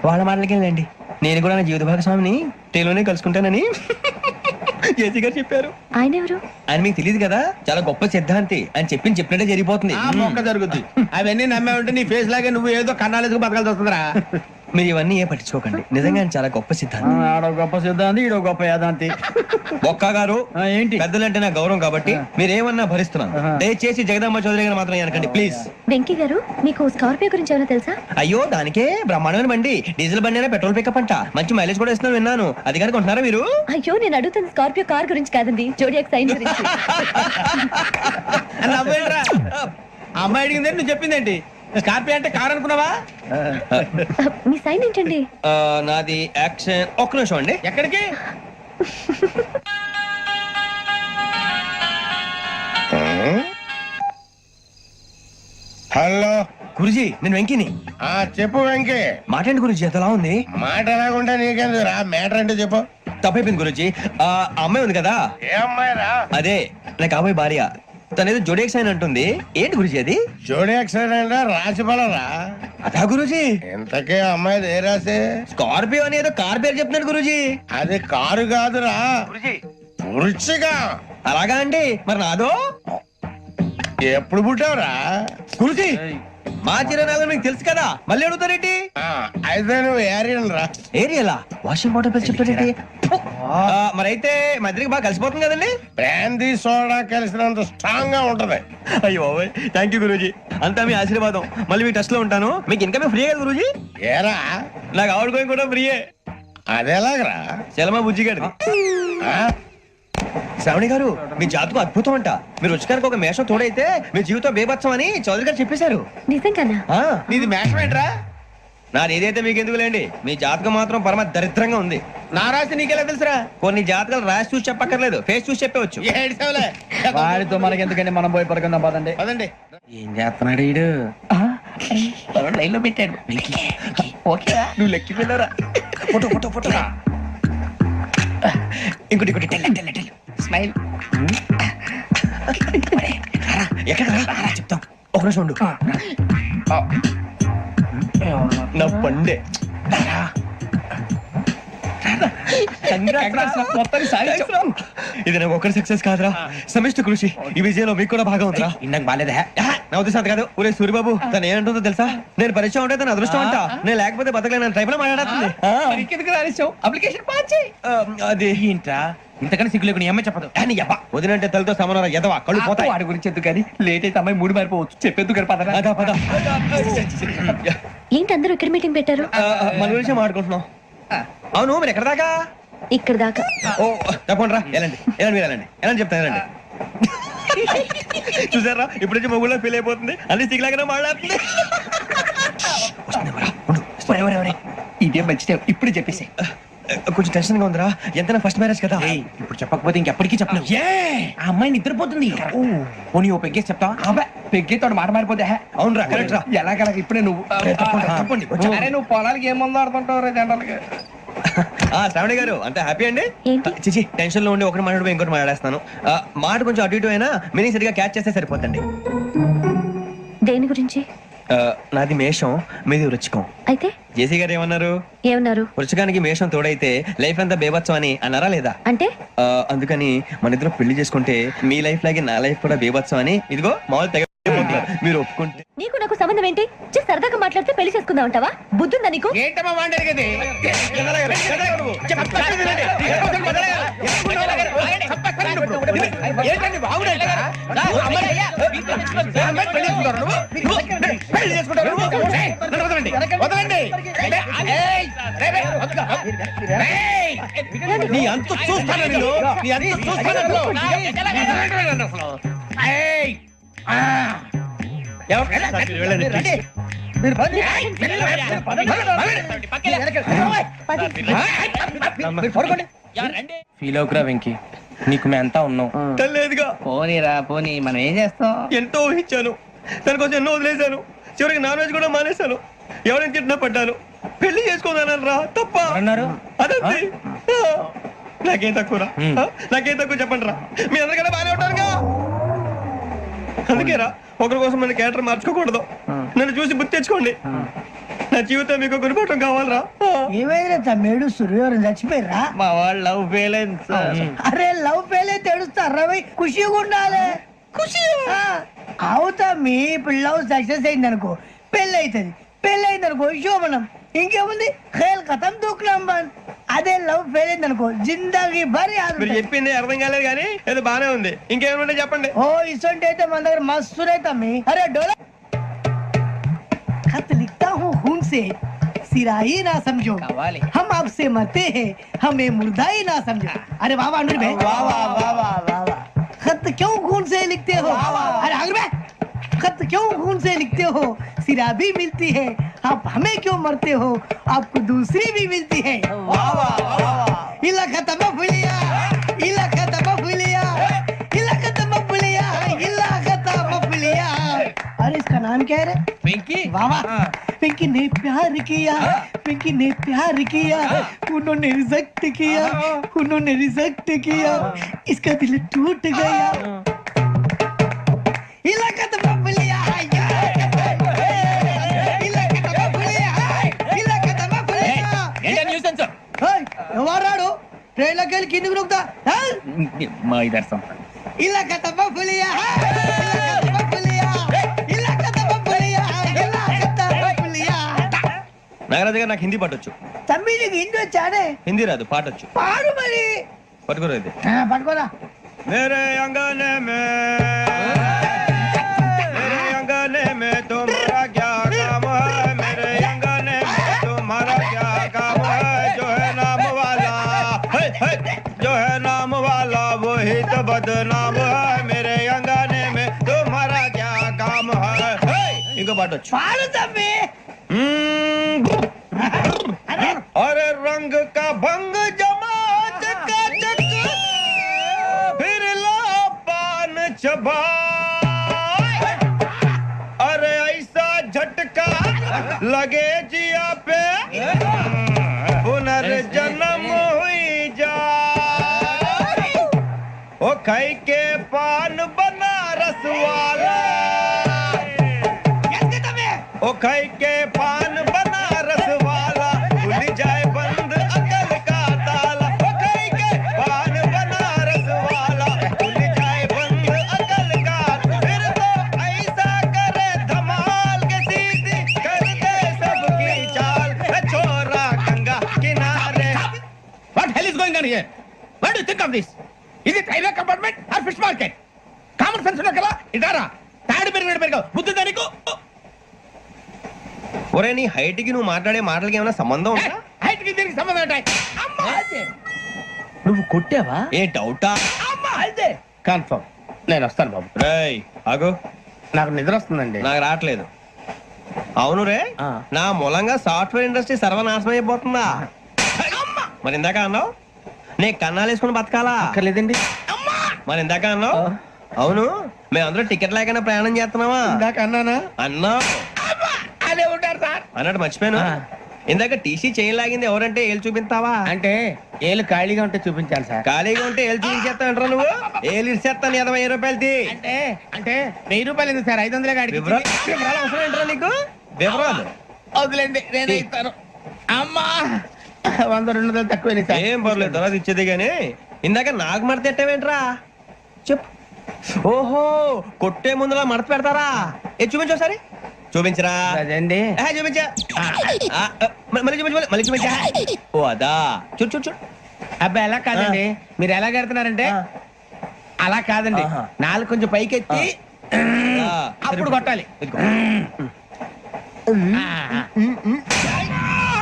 వాళ్ళ మాటలకి వెళ్ళండి నేను కూడా నా జీవిత భాగస్వామిని ట్రైన్ లోనే కలుసుకుంటానని జేసీ గారు చెప్పారు ఆయన ఎవరు ఆయన మీకు తెలియదు కదా చాలా గొప్ప సిద్ధాంతి అని చెప్పినట్టే జరిగిపోతుంది ఆ మొక్క జరుగుద్ది అవన్నీ నమ్మే ఉంటే నీ ఫేస్ లాగే నువ్వు ఏదో కన్నాలేసుకు బతకాల్సి వస్తుందిరా మీరు ఇవన్నీ ఏ పట్టించుకోకండి నిజంగా ఆయన చాలా గొప్ప సిద్ధాంతి ఆడో గొప్ప సిద్ధాంతి ఈడో గొప్ప యాదాంతి ఒక్క గారు ఏంటి పెద్దలంటే నా గౌరవం కాబట్టి మీరేమన్నా భరిస్తున్నాను దయచేసి జగదాంబ చౌదరి గారు మాత్రం అనకండి ప్లీజ్ వెంకీ గారు మీకు స్కార్పియో గురించి ఏమైనా తెలుసా అయ్యో దానికే బ్రహ్మాండమైన బండి డీజిల్ బండి అయినా పెట్రోల్ పికప్ అంట మంచి మైలేజ్ కూడా ఇస్తున్నాను విన్నాను అది కనుక ఉంటున్నారా మీరు అయ్యో నేను అడుగుతుంది స్కార్పియో కార్ గురించి కాదండి జోడియాక్ సైన్ గురించి నవ్వేంట్రా ఆ అమ్మాయి అడిగింది నువ్వు చెప్పిందేంటి స్కార్పియో అంటే కార్ అనుకున్నావా మీ సైన్ ఏంటండి నాది యాక్షన్ ఒక్క నిమిషం అండి ఎక్కడికి హలో గురుజీ నేను వెంకిని చెప్పు వెంకీ మాట్లాడి గురుజీ ఎంతలా ఉంది మాట ఎలాగుంటా నీకెందుకు రా మ్యాటర్ అంటే చెప్పు తప్పైపోయింది గురుజీ ఆ అమ్మాయి ఉంది కదా ఏ అమ్మాయి రా అదే నా కాబోయే భార్య తనేదో జోడేక్స్ అని అంటుంది ఏంటి గురుజీ అది జోడి యాక్సిడెంట్ రాసి పడరా అదా గురుజీ ఇంతకే అమ్మాయి ఏ రాసి స్కార్పియో అని ఏదో కార్ పేరు చెప్తున్నాడు గురుజీ అది కారు కాదురా వృచ్చిగా అలాగా అండి మరి నాదో ఎప్పుడు పుట్టావురా కురిసి మా చిరనాలు మీకు తెలుసు కదా మళ్ళీ అడుగుతారేంటి అయితే నువ్వు ఏరియన్ రా. ఏరియలా వాషింగ్ వాటర్ బిల్ చెప్తారేంటి మరైతే మా ఇద్దరికి బాగా కలిసిపోతుంది కదండి. బ్రాందీ సోడా కలిసినంత స్ట్రాంగ్ గా ఉంటది. అయ్యో థ్యాంక్ యూ గురూజీ, అంతా మీ ఆశీర్వాదం. మళ్ళీ మీ టచ్ లో ఉంటాను. మీకు ఇంకా ఫ్రీ కదా గురూజీ? ఏరా నాకు ఆవిడ గోయింగ్ కూడా ఫ్రీయే. అదేలాగరా? చలమా బుజ్జి గారి. ఆ? శ్రావణి గారు మీ జాతకు అద్భుతం అంట. మీరు రుచికానికి ఒక మేషం తోడైతే మీ జీవితం బేబత్సం అని చౌదరి గారు చెప్పేశారు. నిజంగానా? నీది మేషం ఏంట్రా? నాది ఏదైతే మీకు ఎందుకు లేండి, మీ జాతకం మాత్రం పరమ దరిద్రంగా ఉంది. నా రాసి నీకెలా తెలుసురా? కొన్ని జాతకాలు రాసి చూసి చెప్పక్కర్లేదు, ఫేస్ చూసి చెప్పవచ్చు. ఏడ్చావులే. వాడితో మనకి ఎందుకండి, మనం పోయి పడుకుందాం పదండి. పదండి. ఏం చేస్తున్నాడు వీడు? లైన్ లో పెట్టాడు. ఓకే నువ్వు లెక్కిపోయినారా? Photo photo photo. ఇంకోటి ఇంకోటి స్మైల్. ఎక్కడ చెప్తాం. ఒక నిమిషం ఉండు. నా పండే ఇది నాకు ఒకరి సక్సెస్ కాదురా, సమిష్టి కృషి. ఈ విజయంలో మీకు కూడా భాగం ఉందిరా. ఇందాక బాగాలేదా? నా ఉద్దేశం అంత కాదు. ఊరే సూర్యబాబు తను ఏమంటుందో తెలుసా? నేను పరిచయం ఉంటే తన అదృష్టం అంట, నేను లేకపోతే బతకలేను టైప్ లో మాట్లాడుతుంది. అప్లికేషన్ పాస్ చేయి. అది ఏంట్రా ఇంతకన్నా సిగ్గు లేకుండా ఏమై చెప్పదు. వదినంటే తలతో సమానం ఎదవా, కళ్ళు పోతాయి. వాడి గురించి ఎందుకు కానీ లేట్ అయితే అమ్మాయి మూడు మారిపోవచ్చు. చెప్పేందుకు గారు పద. అదా పద. ఏంటి అందరూ ఇక్కడ మీటింగ్ పెట్టారు? మన గురించి మాట్లాడుకుంటున్నాం. అవును మీరు ఎక్కడ దాకా? ఇక్కడ దాకా. ఓ తప్పకుండా రా, వెళ్ళండి వెళ్ళండి మీరు వెళ్ళండి వెళ్ళండి చెప్తాను వెళ్ళండి. చూసారా ఇప్పుడు నుంచి మొగుల్లో ఫీల్ అయిపోతుంది, అన్ని సిగ్లాగానే మాట్లాడుతుంది. ఇదే మంచి టైం. ఇప్పుడు చెప్పేసి కొంచెం టెన్షన్ గా ఉందిరా, ఎంతైనా ఫస్ట్ మ్యారేజ్ కదా. ఇప్పుడు చెప్పకపోతే ఇంకెప్పటికీ చెప్పలేవు. ఆ అమ్మాయి నిద్రపోతుంది. పోనీ ఓ పెగ్గేసి చెప్తావా? అబ్బా పెగ్గేతో మాట మారిపోతే. అవునురా కరెక్ట్ రా. ఎలాగలా ఇప్పుడే నువ్వు తప్పండి. అరే నువ్వు పొలాలకి ఏం మందు ఆడుతుంటావు రే జనరల్గా. శ్రావణి గారు అంతా హ్యాపీ అండి? ఏంటి? చిచి టెన్షన్ లో ఉండి ఒకటి మాట్లాడిపోయి ఇంకోటి మాట్లాడేస్తాను. మాట కొంచెం అటు ఇటు అయినా మీనింగ్ సరిగా క్యాచ్ చేస్తే సరిపోతండి. దేని గురించి? నాది మేషం, మీది వృచ్చికం. అయితే జేసీ గారు ఏమన్నారు? ఏమన్నారు? వృచ్చికానికి మేషం తోడైతే లైఫ్ అంతా బేబత్సం అని అన్నారా లేదా? అంటే అందుకని మన ఇద్దరు పెళ్లి చేసుకుంటే మీ లైఫ్ లాగే నా లైఫ్ కూడా బేబత్సం అని ఇదిగో మామూలు తెగ మీరు ఒప్పుకుంటే. నీకు నాకు సంబంధం ఏంటి? సరదాగా మాట్లాడితే పెళ్లి చేసుకుందాం అంటావా? బుద్ధుందా నీకు? ఏంటమ్మా మాట్లాడేది? ఏంటండి బాగుండేట? వదలండి. నీ అంత చూస్తాను నేను, నీ అంత చూస్తాను. ఫీల్ అవుకురా వెంకీ, నీకు మేమంతా ఉన్నాం. తెలియదుగా. పోనీరా పోనీ, మనం ఏం చేస్తాం? ఎంతో ఊహించాను, దానికోసం ఎన్నో వదిలేశాను. చివరికి నాన్ వెజ్ కూడా మానేశాను. ఎవరైనా తిట్టినా పడ్డాను. పెళ్లి చేసుకోదానని రా తప్ప అన్నారు. అదంతే. నాకేం తక్కువ నాకేం తక్కువ చెప్పండి రా. మీ అందరికన్నా బాగానే ఉంటారుగా. అందుకే రా, ఒకరి కోసం మన క్యారెక్టర్ మార్చుకోకూడదు. నన్ను చూసి గుర్తు తెచ్చుకోండి. నా జీవితం మీకు గురిపటం కావాలరా. ఏమైనా తమ్మేడు సూర్యవారం చచ్చిపోయిరా? మా వాళ్ళు లవ్ ఫెయిల్ అయింది సార్. అరే లవ్ ఫెయిల్ అయితే ఏడుస్తారా? ఖుషిగా ఉండాలి. ఖుషి అవుతా. మీ పిల్లలు సక్సెస్ అయింది అనుకో పెళ్ళి అవుతుంది. పెళ్ళి అయింది అనుకో శోభనం. ఇంకేముంది ఖేల్ కథం దూకునాం బాన్. అదే లవ్ ఫెయిల్ అయింది అనుకో జిందాగీ భారీ. మీరు చెప్పింది అర్థం కాలేదు కానీ ఏదో బానే ఉంది. ఇంకేమైనా చెప్పండి. ఓ ఇసొంటి అయితే మన దగ్గర మస్తు తమ్మి. అరే డోలా खत लिखता हूँ खून से, सिरा ही ना समझो, हम आपसे मरते हैं, हमें मुर्दा ही ना समझो. अरे वाह वाह अनुर भाई, वाह वाह वाह वाह वाह वाह. खत क्यों खून से लिखते हो? अरे अनुर भाई, खत क्यों खून से लिखते हो? सिरा भी मिलती है, आप हमें क्यों मरते हो? आपको दूसरी भी मिलती है. वाह वाह वाह. इला खत्म फुलिया, इला खत्म फुलिया, इला खत्म फुलिया, इला खत्म फुलिया. अरे इसका नाम क्या है रे? पिंकी. वाह वाह. पिंकी ने प्यार किया, पिंकी ने प्यार किया, उन्होंने रिजेक्ट किया, उन्होंने रिजेक्ट किया, इसका दिल टूट गया. इलाका तो बबलिया है, इलाका तो बबलिया है, इलाका तो बबलिया. ఏంటా న్యూసెన్స్? ఎవరాడు ట్రైన్ లోకి వెళ్ళి కిందికి నొక్కుతా? మా ఇదర్సం. ఇలాకా तो बबलिया है, इलाका तो నాగరాజు గారు నాకు హిందీ పాటొచ్చు. తమ్మి నీకు హిందీ వచ్చానే? హిందీ రాదు, పాటొచ్చు. పాడు మరి. పట్టుకోరా ఇది. పట్టుకోరా. मेरे अंगने में तुम्हारा क्या काम है? मेरे अंगने में तुम्हारा क्या काम है? जो है नाम वाला जो है नाम वाला वही तो बदनाम है. मेरे अंगने में तुम्हारा क्या काम है? इनको बाटो पाड़ो तम्मी. अरे रंग का भंग जमा चकाचक फिर ला पान चबा. अरे ऐसा झटका लगे जिया पे पुनर्जन्म हुई जा. ओ खाई के पान बनारस वाला. ओ खाई के पान बनारस वाला खुल जाए बंद अकल का ताला. ओ खाई के पान बनारस वाला खुल जाए बंद अकल का. फिर तो ऐसा करे धमाल के सीधी कर दे सबकी चाल. छोरा गंगा किनारे. What hell is going on here? What do you think of this? Is it railway compartment or fish market? Common sense ఉన్న కదా ఇదారా తాడు పెరిగావు బుద్ధి దానికి. ఒరే నీ హైట్ కి నువ్వు మాట్లాడే మాటలకి ఏమైనా సంబంధం ఉందా? హైట్ కి దీనికి సంబంధం ఉంటాయి. నువ్వు కొట్టావా? ఏ డౌటా? అదే కన్ఫర్మ్ నేను వస్తాను బాబు. రేయ్ ఆగు, నాకు నిద్ర వస్తుందండి. నాకు రావట్లేదు. అవును రే, నా మూలంగా సాఫ్ట్వేర్ ఇండస్ట్రీ సర్వనాశనం అయిపోతుందా? మరి ఇందాక అన్నావు నే కన్నాలు వేసుకుని బతకాలా? లేదండి. మరి ఇందాక అన్నావు అవును మేమందరూ టికెట్ లేకుండా ప్రయాణం చేస్తున్నావా? ఇందాక అన్నానా? అన్నా అదే ఉంటారు సార్ అన్నట్టు మర్చిపోయాను. ఇందాక టీసీ చేయి లాగింది ఎవరంటే ఏళ్ళు చూపిస్తావా? అంటే ఏళ్ళు ఖాళీగా ఉంటే చూపించాలి సార్. ఖాళీగా ఉంటే ఏళ్ళు చూపించేస్తానంటారా నువ్వు? ఏళ్ళు ఇచ్చేస్తాను 20 రూపాయలది. అంటే అంటే 1000 రూపాయలు ఎందుకు సార్? 500 గాడికి వివరాలు అవసరం ఏంటరా నీకు? వివరాలు వదిలేండి నేనే ఇస్తాను. అమ్మా 100 200 తక్కువ సార్. ఏం పర్లేదు తర్వాత ఇచ్చేది గానీ ఇందాక నాకు మడత ఎట్టవేంట్రా చెప్పు. ఓహో కొట్టే ముందులా మడత పెడతారా? ఏ చూపించు ఒకసారి. చూపించరా? అదండి చూపించా. మళ్ళీ చూపించు మళ్ళీ చూపించా. ఓ అదా చూడు చూడు చూడు. అబ్బాయి ఎలా కాదండి, మీరు ఎలా కడుతున్నారంటే అలా కాదండి. నాలుగు కొంచెం పైకెత్తి అప్పుడు కొట్టాలి.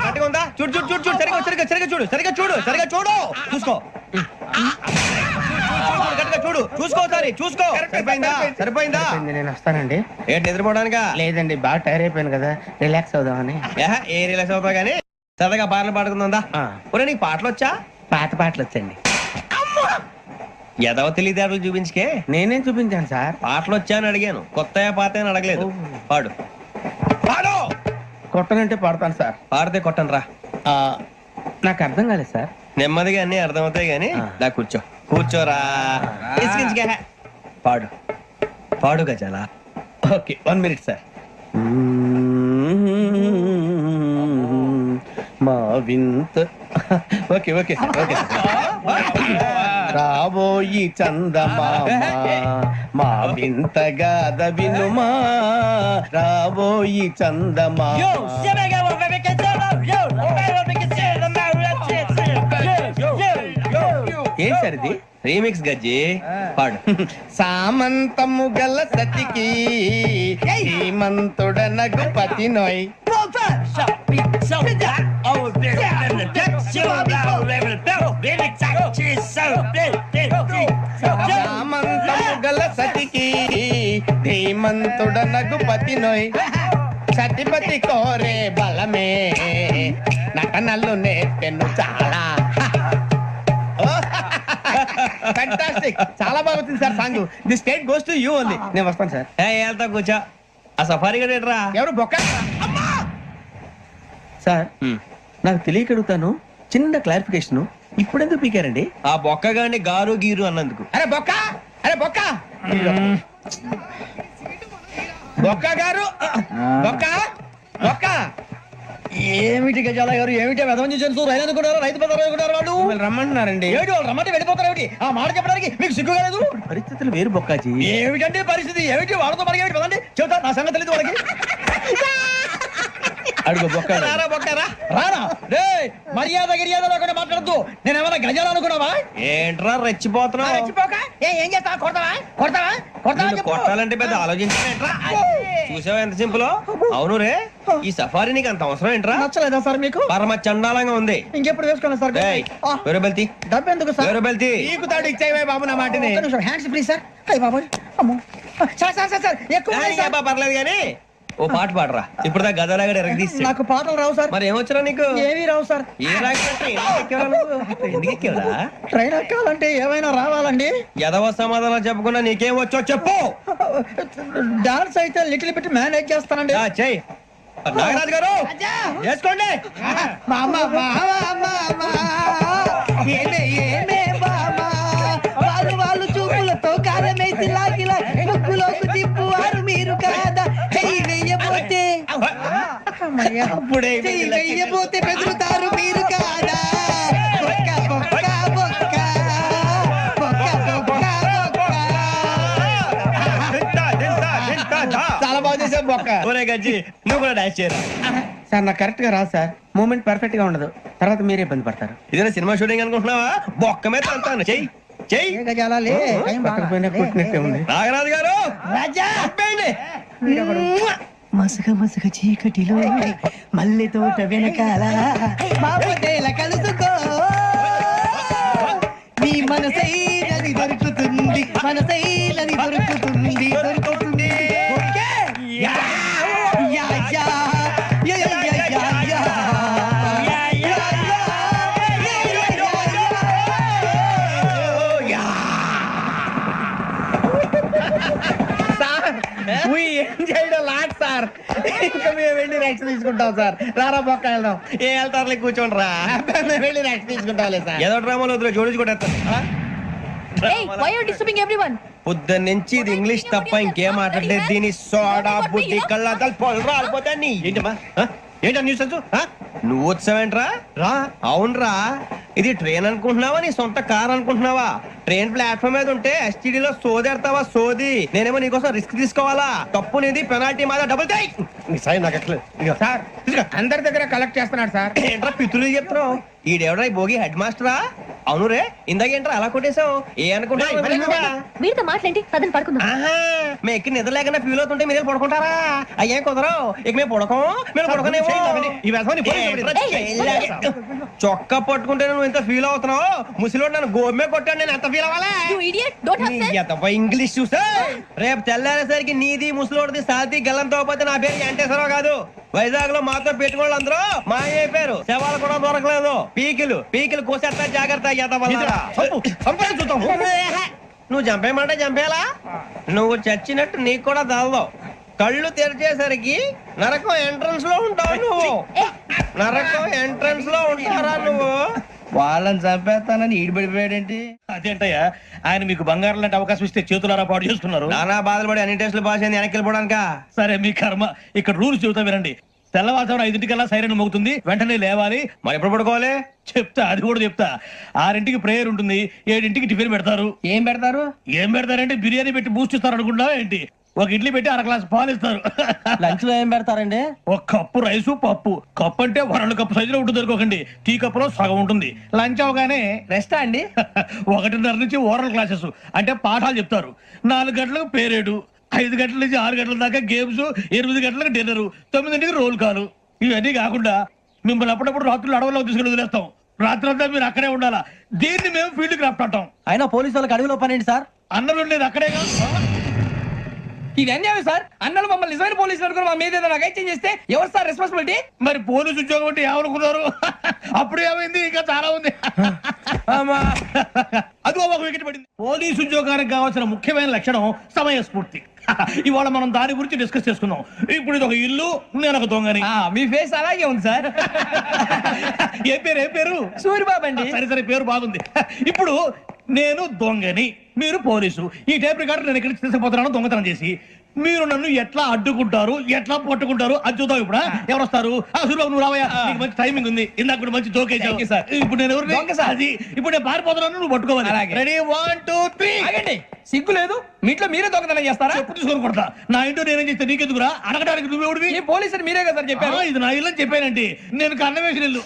కరెక్ట్గా ఉందా? చూడు చూడు చూడు చూడు సరిగా సరిగా సరిగా చూడు సరిగా చూడు సరిగా చూడు చూసుకో. చూడు చూసుకో సరే చూసుకో. సరిపోయిందా? సరిపోయిందా? నేను వస్తానండి. ఏంటి నిద్రపోవడానికా? లేదండి బాగా టైర్ అయిపోయాను కదా, రిలాక్స్ అవుదామని. ఏ రిలాక్స్ అవుతావు కానీ సరదాగా పాటలు పాడుకుందా? ఒరే నీకు పాటలు వచ్చా? పాత పాటలు వచ్చండి. ఎదవ తెలివితేటలు చూపించుకే. నేనేం చూపించాను సార్? పాటలు వచ్చా అని అడిగాను, కొత్త పాత అని అడగలేదు. పాడు పాడు. కొట్టనంటే పాడతాను సార్. పాడితే కొట్టను రా. నాకు అర్థం కాలేదు సార్. నెమ్మదిగా అన్ని అర్థమవుతాయి గానీ దా కూర్చో. కూర్చోరా. పాడు పాడు గజాల. Okay 1 minute sir. మా వింత okay okay sir okay sir. రాబోయి చందమామ మా వింతగా వినుమా. రాబోయి చందమామ. ఏం సార్ ఇది? రీమిక్స్ గజ్జి. పాడు. సామంతము గల సతికి శ్రీమంతుడనగు పతి నోయ్. సామంతము గల సతికి ధీమంతుడనగు పతి నోయ్. సతిపతి కోరే బలమే నటనలు నేర్పెను చాలా. ఫ్యాంటాస్టిక్, చాలా బాగా వచ్చింది sir song. The state goes to you only. నేను వస్తాను సార్. వెళ్తా కూర్చో. ఆ సఫారీ గడేట్రా? ఎవరు బొక్క సార్? నాకు తెలియక అడుగుతాను, చిన్న క్లారిఫికేషన్. ఇప్పుడెందుకు పీకారండి? ఆ బొక్క గాని గారు గీరు అన్నందుకు. అరే బొక్క, అరే బొక్క, బొక్క గారు, బొక్క బొక్క. ఏమిటి గజాల గారు? ఏమిటి వెదవని చూసారు? రైలు అనుకున్నారా? రైతు పెద్దలు అనుకున్నారు వాళ్ళు? రమ్మంటున్నారండి. ఏమిటి వాళ్ళు రమ్మంటే వెళ్ళిపోతారు? ఏమిటి ఆ మాట చెప్పడానికి మీకు సిగ్గు కాలేదు? పరిస్థితులు వేరు బొక్కాజీ. ఏమిటంటే పరిస్థితి? ఏమిటి వాళ్ళతో మనకి ఏమిటి? పదండి చెబుతా నా సంగతి తెలియదు వాళ్ళకి. అడుగు బొక్క రారా బొక్కరా. రానా రే మర్యాద గిర్యాద లేకుండా మాట్లాడద్దు నేను ఏమైనా గజాలు అనుకున్నావా ఏంట్రా రెచ్చిపోతున్నావు? రెచ్చిపోక ఏం చేస్తావా కొడతావా కొడతావా కొడతావా నిన్ను చెప్పు. కొట్టాలంటే పెద్ద ఆలోచించానేంట్రా? చూసావా ఎంత సింపుల్? అవును రే, ఈ సఫారీ నీకు అంత అవసరం ఏంట్రా? నచ్చలేదా సార్ మీకు పరమ చండాలంగా ఉంది. ఇంకెప్పుడు వేసుకోండి సార్ ఏయ్, వేరే బెల్తి డబ్బు ఎందుకు సార్ వేరే బెల్తి. నీకు తాడు ఇచ్చేవే బాబు నా మాటని. హ్యాండ్స్ ఫ్రీ సార్ అయ్యి బాబు అమ్మో సార్ సార్ సార్ సార్ ఎక్కువ ఉన్నాయి సార్. పర్లేదు కానీ ఓ పాట పాడరా. ఇప్పుడు దా గదలాగడ ఎరగదీసి. నాకు పాటలు రావు సార్ మరి ఏమొచ్చరా నీకు? ఏమీ రావు సార్ ఏ రాకపోతే ఎందుకు ఎక్కేవరా? ట్రైన్ ఎక్కాలంటే ఏమైనా రావాలండి ఎదవ సమాధానం చెప్పకుండా నీకేం వచ్చో చెప్పు. డాన్స్ అయితే లిటిల్ బిట్ మేనేజ్ చేస్తానండి చెయ్యి. నాగరాజు గారు చేసుకోండి. మామ మామ మామ ఏమే ఏమే మామ వాళ్ళు వాళ్ళు చూపులతో కారమేసి లాగిలా ముగ్గులోకి తిప్పువారు మీరు కాదా చెయ్యి వెయ్యబోతే అప్పుడే చెయ్యి వెయ్యబోతే బెదురుతారు మీరు కాదా బొక్క బొక్క బొక్క బొక్క బొక్క బొక్క. చాలా బాగా చేసావు బొక్క. ఒరే గజ్జి నువ్వు కూడా డాన్స్ చేయరా. సార్ నాకు కరెక్ట్ గా రాదు సార్. మూమెంట్ పర్ఫెక్ట్ గా ఉండదు, తర్వాత మీరే ఇబ్బంది పడతారు. ఇదేనా సినిమా షూటింగ్ అనుకుంటున్నావా? బొక్క మీద అంటాను. చెయ్యి చెయ్యి. ఏ గజాలా లే టైం బాగా. పక్కన కొట్టినట్టే ఉంది. నాగరాజు గారు రాజా చెప్పండి. మసక మసక చీకటిలో మల్లె తోట వెనకాల బాబుదేల కలుసుకో నీ మనసైనది దొరుకుతుంది మనసైనది దొరుకుతుంది దొరుకుతుంది okay? Yeah, yeah, yeah, yeah, yeah, yeah, yeah, yeah. Yeah, yeah, yeah, yeah, yeah, yeah. Sir we enjoyed a lot, sir. ఇంకా మేము వెళ్ళి రెస్ట్ తీసుకుంటాం సార్. రారా బొక్క వెళ్దాం. ఏ వెళ్తారులే కూర్చోండి రా. మేము వెళ్ళి రెస్ట్ తీసుకుంటాంలే సార్. ఏదో డ్రామాలో వద్దులే జోడించుకుంటా. పొద్దున్న నుంచి ఇది ఇంగ్లీష్ తప్ప ఇంకేం మాట్లాడలేదు. దీని సోడా బుద్ధి కళ్ళ పొలు రాలిపోతా నీ. ఏంటమ్మా ఏంటా న్యూస్ నువ్వు వచ్చావేంట్రా? రా. అవునరా, ఇది ట్రైన్ అనుకుంటున్నావా నీ సొంత కార్ అనుకుంటున్నావా? ట్రైన్ ప్లాట్ఫామ్ మీద ఉంటే STD లో సోదేడతావా సోది. నేనేమో నీకోసం రిస్క్ తీసుకోవాలా? తప్పు నీది, పెనాల్టీ మాదా, డబుల్ టై. నాకు ఎట్లేదు సార్ అందరి దగ్గర కలెక్ట్ చేస్తున్నాడు సార్. ఏంట్రా పితులు చెప్తున్నావు? ఈడెవడ్రా ఈ భోగి హెడ్ మాస్టరా? అవును రే, ఇందాకేంట్రా అలా కొట్టేశావు? ఏ అనుకుంటున్నావు? మీరుతో మాట్లాడి పదని పడుకుందాం. ఆహా, మేము ఎక్కి నిద్ర లేకుండా ఫీల్ అవుతుంటే మీరే పడుకుంటారా? అయ్యే కుదరవు. ఇక మేము పడకం, మేము పడకనేమో. చొక్కా పట్టుకుంటే నువ్వు ఎంత ఫీల్ అవుతున్నావు? ముసలివాడు నన్ను గోమే కొట్టాడు, నేను ఎంత ఫీల్ అవ్వాలా? ఇంగ్లీష్ చూసా రేపు తెల్లారేసరికి నీది ముసలోడిది సాతి గల్లంతో పోతే నా పేరు వెంకటేశ్వరరావు కాదు. వైజాగ్ లో మాతో పెట్టుకోళ్ళు అందరూ మాయైపోయారు. శవాలు కూడా దొరకలేదు. పీకిలు కోసేస్తా జాగ్రత్త. నువ్వు చంపేయమంటే చంపేలా? నువ్వు చచ్చినట్టు నీకు కూడా తగదు. కళ్ళు తెరిచేసరికి నరకం ఎంట్రన్స్ లో ఉంటావు నువ్వు. నరకం ఎంట్రన్స్ లో ఉంటారా నువ్వు? వాళ్ళని చంపేస్తానని ఈడిపడిపోయాడేంటి? అదేంటయ్యా, ఆయన మీకు బంగారం లాంటి అవకాశం ఇస్తే చేతులారా పాటు చేస్తున్నారు. నానా బాధలు పడి అన్ని టెస్టులు పాస్ అయింది, వెనక్కి వెళ్ళిపోవడానికా? సరే మీ కర్మ. ఇక్కడ రూల్స్ చెబుతా వినండి. తెల్లవారుజామున 5 సైరన్ మోగుతుంది, వెంటనే లేవాలి. మరి ఎప్పుడు పడుకోవాలి? చెప్తా, అది కూడా చెప్తా. 6 ప్రేయర్ ఉంటుంది, 7 టిఫిన్ పెడతారు. ఏం పెడతారు? ఏం పెడతారంటే బిర్యానీ పెట్టి బూస్ట్ ఇస్తారు అనుకుంటావా ఏంటి? ఒక ఇడ్లీ పెట్టి 1 గ్లాస్ పాలు ఇస్తారు. లంచ్ లో ఏం పెడతారండి? ఒక కప్పు రైసు పప్పు. కప్పు అంటే 2 కప్పు సైజులో ఉంటుంది అనుకోకండి. టీ కప్పులో సగం ఉంటుంది. లంచ్ అవగానే రెస్టా అండి? 1:30 నుంచి ఓరల్ క్లాసెస్ అంటే పాఠాలు చెప్తారు. 4 గంటలకు పేరేడు, 5 గంటల నుంచి 6 గంటల దాకా గేమ్స్, 8 గంటలకు డిన్నర్, 9 రోల్ కాలు. ఇవన్నీ కాకుండా మిమ్మల్ని అప్పుడప్పుడు రాత్రులు అడవుల్లో తీసుకుని వదిలేస్తాం. రాత్రంతా మీరు అక్కడే ఉండాలా. దీన్ని మేము ఫీల్డ్ క్రాఫ్ట్ అంటాం. అయినా పోలీసు వాళ్ళకి అడవిలో పని ఏంటి సార్? అన్నం ఉండేది అక్కడేగా. ఇది అన్యాయం సార్. అన్నలు మమ్మల్ని నిజమైన పోలీసులు అనుకుని మా మీద ఏదైనా అగైత్యం చేస్తే ఎవరు సార్ రెస్పాన్సిబిలిటీ? మరి పోలీసు ఉద్యోగం అంటే ఏమనుకున్నారు? అప్పుడు ఏమైంది? ఇంకా చాలా ఉంది. అదిగో ఒక వికెట్ పడింది. పోలీసు ఉద్యోగానికి కావాల్సిన ముఖ్యమైన లక్షణం సమయస్ఫూర్తి. ఇవాళ మనం దాని గురించి డిస్కస్ చేసుకుందాం. ఇప్పుడు ఇది ఒక ఇల్లు, నేను ఒక దొంగని. మీ ఫేస్ అలాగే ఉంది సార్. ఏ పేరు? సూరిబాబు అండి. సరే పేరు బాగుంది. ఇప్పుడు నేను దొంగని, మీరు పోలీసు. ఈ టైప్ రికార్డు నేను ఇక్కడికి తీసుకుపోతున్నాను దొంగతనం చేసి. మీరు నన్ను ఎట్లా అడ్డుకుంటారు ఎట్లా పట్టుకుంటారు అది చూద్దాం ఇప్పుడు ఎవరు వస్తారు సూర్యబాబు నువ్వు రావయ్యా నీకు మంచి టైమింగ్ ఉంది ఇందాక కూడా మంచి జోక్ వేసావు ఇప్పుడు నేను ఎవరు అది ఇప్పుడు నేను పారిపోతున్నాను నువ్వు పట్టుకోవాలి రెడీ 1 2 3 సిగ్గు లేదు మీ ఇంట్లో మీరే దొంగతనం చేస్తారా? చెప్పు తీసుకొని కొడతా నా ఇంట్లో నేనేం చేస్తే నీకెందుకురా అడగడానికి నువ్వెవడివి ఈ పోలీసులు మీరే కదా సార్ చెప్పారు. ఇది నా ఇల్లు అని చెప్పానంటే నేను కన్న వేసిన ఇల్లు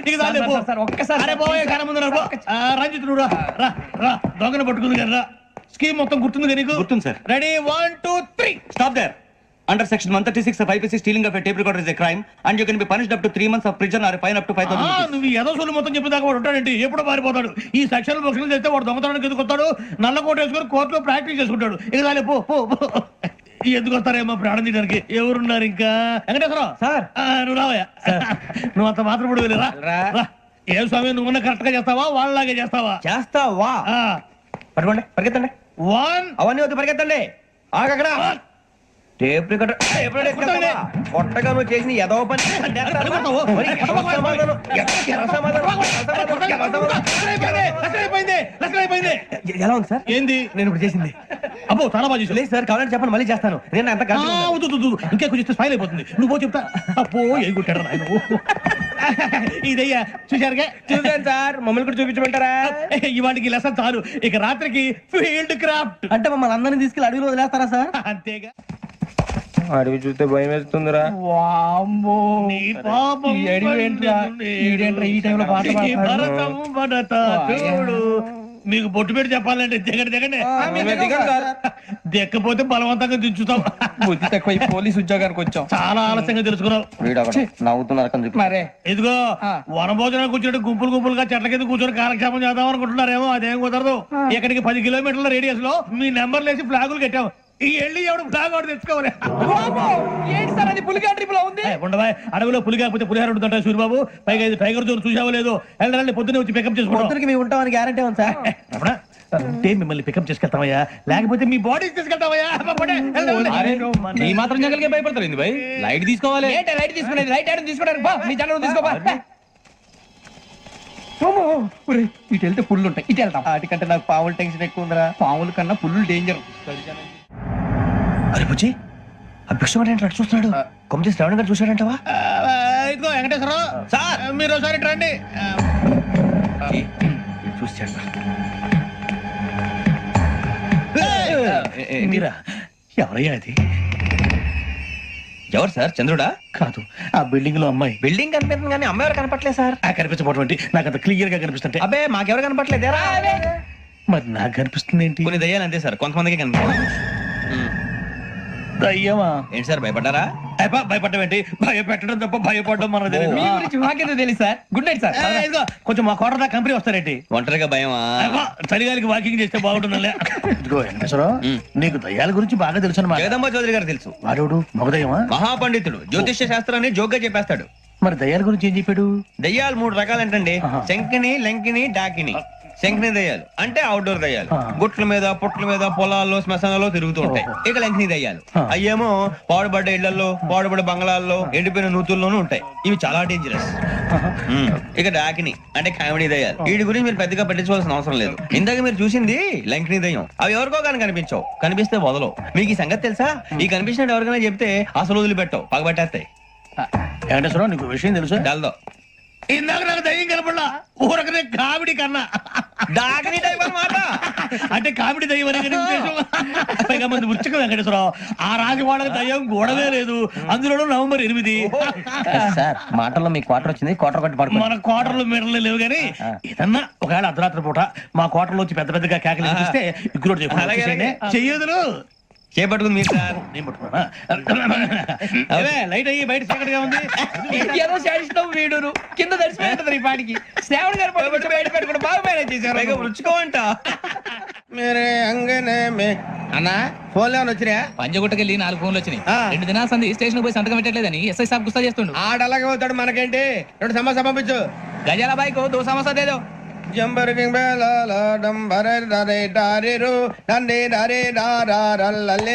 ఇక చాలే పో. సార్, ఒక్కసారి అరే పోయే కన్న ముందు రా పో. రంజిత్ నువ్వు రా రా రా దొంగను పట్టుకుంది కదా రా స్కీమ్ మొత్తం గుర్తుంది నీకు? గుర్తుంది sir. Ready 1 2 3 Stop there. Under section 136 of IPC, stealing of a tape recorder is a crime, and you can be punished up to 3 months of prison or a fine up to 5,000 rupees. నువ్వు ఏదో సొల్లు మొత్తం చెప్పేదాకా వాడు ఉంటాడంటే ఎప్పుడు పారిపోతాడు ఈ సెక్షన్ బుక్స్ చేస్తే వాడు దొంగతనానికి ఎందుకు వస్తాడు నల్ల కోట వేసుకొని కోర్టులో ప్రాక్టీస్ చేసుకుంటాడు ఇక చాలే పో పో పో. ఎందుకు వస్తారేమో ప్రాణం తీయడానికి ఎవరున్నారు ఇంకా వెంకటేశ్వరరావు సార్. నువ్వు రావయ్యా నువ్వు అంత మాత్రం ఇప్పుడు వెళ్ళి రా రా. ఏ స్వామి నువ్వు కరెక్ట్ గా చేస్తావా వాళ్ళలాగే చేస్తావా చేస్తావా? పట్టుకోండి, పరిగెత్తండి. 1 అవన్నీ వద్దు, పరిగెత్తండి. ఆగక్కడ టేప్ రికార్డర్ కొట్టగా నువ్వు చేసిన ఏదో పని ఎలా ఉంది సార్? ఏంది నేను ఇప్పుడు చేసింది అబ్బో చాలా బాగా చేసావు. లేదు సార్, కావాలంటే చెప్పండి, మళ్ళీ చేస్తాను. నేను అంత ఇంకే కొంచెం స్మైల్ అయిపోతుంది నువ్వు చెప్తా అప్పో ఏ కొట్టాడు నాయన ఇదయ్యా చూశారుగా చూసాను సార్, మమ్మల్ని కూడా చూపించమంటారా? ఇవాటికి లెసన్ చాలు ఇక రాత్రికి ఫీల్డ్ క్రాఫ్ట్ అంటే మమ్మల్ని అందరినీ తీసుకెళ్ళి అడుగులు వదిలేస్తారా సార్? అంతేగా అడవి చూస్తే భయం వేస్తుందిరా. నీ పాపం ఈ టైంలో పాట ఈ భరతం భరత చూడు మీకు బొట్టు పెట్టి చెప్పాలంటే దిగండి దిగండి దిక్కపోతే బలవంతంగా దించుతాం బుద్ధి తక్కువ పోలీస్ ఉద్యోగానికి వచ్చాం. చాలా ఆలస్యంగా తెలుసుకున్నావు నవ్వుతున్నారు మరే ఇదిగో వనభోజనం కూర్చొని గుంపులు గుంపులుగా చెట్ల కింద కూర్చొని కాలక్షేపం చేద్దాం అనుకుంటున్నారేమో అదేం కుదరదు ఇక్కడికి 10 కిలోమీటర్ల రేడియస్ లో మీ నెంబర్లు వేసి ఫ్లాగులు కట్టాం ఈ వెళ్ళి ఎవడు ఫ్లాగ్ ఒకటి తెచ్చుకోవాలి ఏంటి సార్ అది పులిగా ట్రిప్ ఉంది? ఉండవా అడవిలో పులి కాకపోతే పులిహార ఉంటుంటా సూర్యబాబు పైగా ఇది టైగర్ జోన్ చూసావో లేదో వెళ్ళాలి పొద్దున్నే వచ్చి పికప్ చేసుకుంటాం మేము ఉంటామని గ్యారంటీ ఉంది సార్. అంటే మిమ్మల్ని పికప్ చేసుకెళ్తామయ్యా లేకపోతే మీ బాడీ తీసుకెళ్తామయ్యా ఈ మాత్రం జంగల్కే భయపడతారు భయ్ లైట్ తీసుకోవాలి. లైట్ తీసుకునేది లైట్ ఆడని తీసుకోవడానికి బా మీ జనం తీసుకోబా. ఇటు వెళ్తే పుల్లు ఉంటాయి ఇటు వెళ్తాం. వాటికంటే నాకు పావులు టెన్షన్ ఎక్కువ ఉందిరా. పాముల కన్నా పుల్లు డేంజర్. అరే బుజ్జి ఆ భిక్షం ఏంటి చూస్తున్నాడు? కొమ్మ శ్రావణ్ గారు చూశాడంటవా? ఇదిగో వెంకటేశ్వరరావు సార్ మీరు ఒకసారి రండి చూశాడు. మీరా ఎవరయ్యా అది? ఎవరు సార్? చంద్రుడా? కాదు ఆ బిల్డింగ్ లో అమ్మాయి. బిల్డింగ్ కనిపిస్తుంది కానీ అమ్మాయి ఎవరు కనపట్లేదు సార్. కనిపించబోటువంటి నాకు అంత క్లియర్ గా కనిపిస్తుంటే అబ్బే మాకెవరు కనపట్లేదేరా? మరి నాకు కనిపిస్తుంది ఏంటి? కొన్ని దయ్యాలు అంతే సార్, కొంతమందికి కనిపిస్తుంది. అయ్యమా ఏంటి సార్ భయపడ్డారా? భయపడడం ఏంటి? భయపెట్టడం తప్ప భయపడడం మన తెలియదు. మీ గురించి మాకేదో తెలుసు సార్. Good night sir. ఇదిగో కొంచెం మా కోట దాకా కంపెనీ వస్తారేంటి? ఒంటరిగా భయమా? చలిగాలికి వాకింగ్ చేస్తే బాగుంటుందిలే. ఇదిగో వెంకటేశ్వరరావు నీకు దయ్యాల గురించి బాగా తెలుసు అన్నమాట. జగదంబ చౌదరి గారు తెలుసు. వాడోడు మగదయ్యమా? మహాపండితుడు, జ్యోతిష్య శాస్త్రాన్ని జోగ్గా చెప్పేస్తాడు. మరి దయ్యాల గురించి ఏం చెప్పాడు? దయ్యాలు 3 రకాలంటండి. శంకిని, లంకిని, డాకిని. శంకిని దయ్యాలు అంటే అవుట్డోర్ దయ్యాలు, గుట్ల మీద పుట్ల మీద పొలాల్లో శ్మశానాల్లో తిరుగుతూ ఉంటాయి. ఇక లంకిని దయ్యాలు అయ్యేమో పాడుబడ్డ ఇళ్లలో పాడుబడ్డ బంగ్లాల్లో ఎండిపోయిన నూతుల్లోనూ ఉంటాయి. ఇవి చాలా డేంజరస్. ఇక డాకిని అంటే కామెడీ దయ్యాలు. వీటి గురించి మీరు పెద్దగా పట్టించుకోవాల్సిన అవసరం లేదు. ఇందాక మీరు చూసింది లంకిని దయ్యం. అవి ఎవరికో కానీ కనిపించవు, కనిపిస్తే వదలవు. మీకు ఈ సంగతి తెలుసా? ఈ కనిపించినట్టు ఎవరికైనా చెప్తే అసలు వదిలిపెట్టవు, పగబట్టేస్తాయి. వెంకటేశ్వరరావు నీకు విషయం తెలుసు? డల్దో ఇందాక నాకు దయ్యం కనపడలా, ఊరకనే కామెడీ కన్నా డాకిని టైప్ అన్నమాట. అంటే కామెడీ దయ్యం అనే ఉద్దేశం. పైగా మంది ఉచ్చక వెంకటేశ్వరరావు ఆ రాజవాడకి దయ్యం గోడవే లేదు, అందులో నవంబర్ 8. సార్ మాటల్లో మీ క్వార్టర్ వచ్చింది, క్వార్టర్ కొట్టి పడుకో. మన క్వార్టర్లు మీటర్లు లేవు కానీ ఏదన్నా ఒకవేళ అర్ధరాత్రి పూట మా క్వార్టర్లో వచ్చి పెద్ద పెద్దగా కేకలు చూస్తే ఇగ్గురు చెయ్యదులు చేపట్టుకుంది మీరు సార్. నేను పట్టుకున్నా లైట్ అయ్యి బయట చీకటిగా ఉంది. ఏదో శాడిస్తాం వీడును కింద దర్శనం ఈ పాటికి శ్రావణ్ గారు పట్టుకుంటే బయట పెట్టుకుంటే బాగా మేనేజ్ చేశారు. రుచుకోవంట మీరే అంగనే అన్నా ఫోన్ లో వచ్చినాయా? పంజగుట్టకెళ్ళి 4 ఫోన్లు వచ్చినాయి. 2 దినాల సంది స్టేషన్ పోయి సంతకం పెట్టలేదని ఎస్ఐ సాబ్ గుస్తా చేస్తుండు. ఆడలాగే పోతాడు, మనకేంటి? 2 సమస్య పంపించు. గజాల బైక్ 2 సమస్య దేదో. Jumper king బేలాల డంబరే డరే డారిరు నందే డరే డారారల్లలే.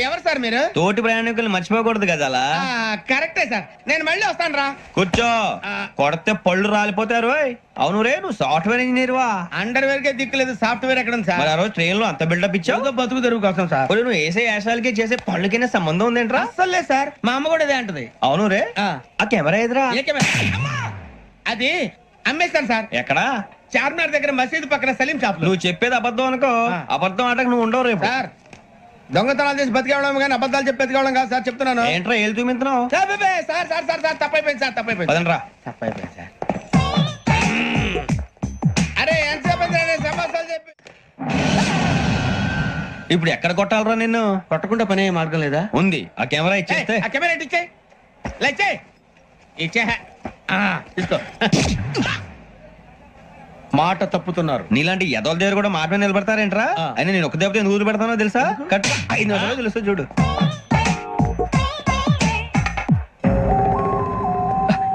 ఎవరు సార్ మీరు? తోటి ప్రయాణికులు మర్చిపోకూడదు గజాల. కరెక్టే సార్, నేను మళ్ళీ వస్తాను రా. కూర్చో, కొడితే పళ్ళు రాలిపోతారు. అవును రే, నువ్వు సాఫ్ట్వేర్ ఇంజనీర్ వా? అండర్వేర్ కే దిక్కులేదు, సాఫ్ట్వేర్ ఎక్కడ ఉంది మరి సార్? ఆ రోజు ట్రైన్ లో అంత బిల్డప్ ఇచ్చావు. బతుకు తెరుగు కోసం సార్. ఒరేయ్, నువ్వు వేసే యాశాలకి చేసే పళ్ళకైనా సంబంధం ఉందేంట్రా? అస్సలు లేదు సార్, మా అమ్మ కూడా ఇదే అంటది. అవును రే, ఆ కెమెరా ఎదురా? ఏ కెమెరా? అమ్మా! అది అమ్మేస్తాను సార్. ఎక్కడా? చార్మినార్ దగ్గర మసీదు పక్కన సలీం షాప్ లో. నువ్వు చెప్పేది అబద్ధం అనుకో. అబద్ధం ఆటకు నువ్వు ఉండవు రేపు. సార్, దొంగతనాలు చేసి బతికేవడం కానీ అబద్ధాలు చెప్పి బతికేవడం కాదు సార్, చెప్తున్నాను. ఏంట్రా ఏళ్ళు చూపించినావు? Sir sir sir sir sir తప్పైపోయింది సార్, తప్పైపోయింది. పదండ్రా. తప్పైపోయింది సార్. అరే ఎంతసేపు సమాసాలు చెప్పి ఇప్పుడు ఎక్కడ కొట్టాలరా నిన్ను? కొట్టకుండా పనే మార్గం లేదా? ఉంది, ఆ కెమెరా ఇచ్చేస్తే. ఆ కెమెరా ఇచ్చే లేచే ఇచ్చే తీసుకో. మాట తప్పుతున్నారు. నీలాంటి ఎదల దగ్గర కూడా మాట మీద నిలబడతారేంట్రా? అయినా నేను ఒక దెబ్బతో ఎందుకు పెడతానో తెలుసా? కట్ 5 నిమిషాలు తెలుసు చూడు.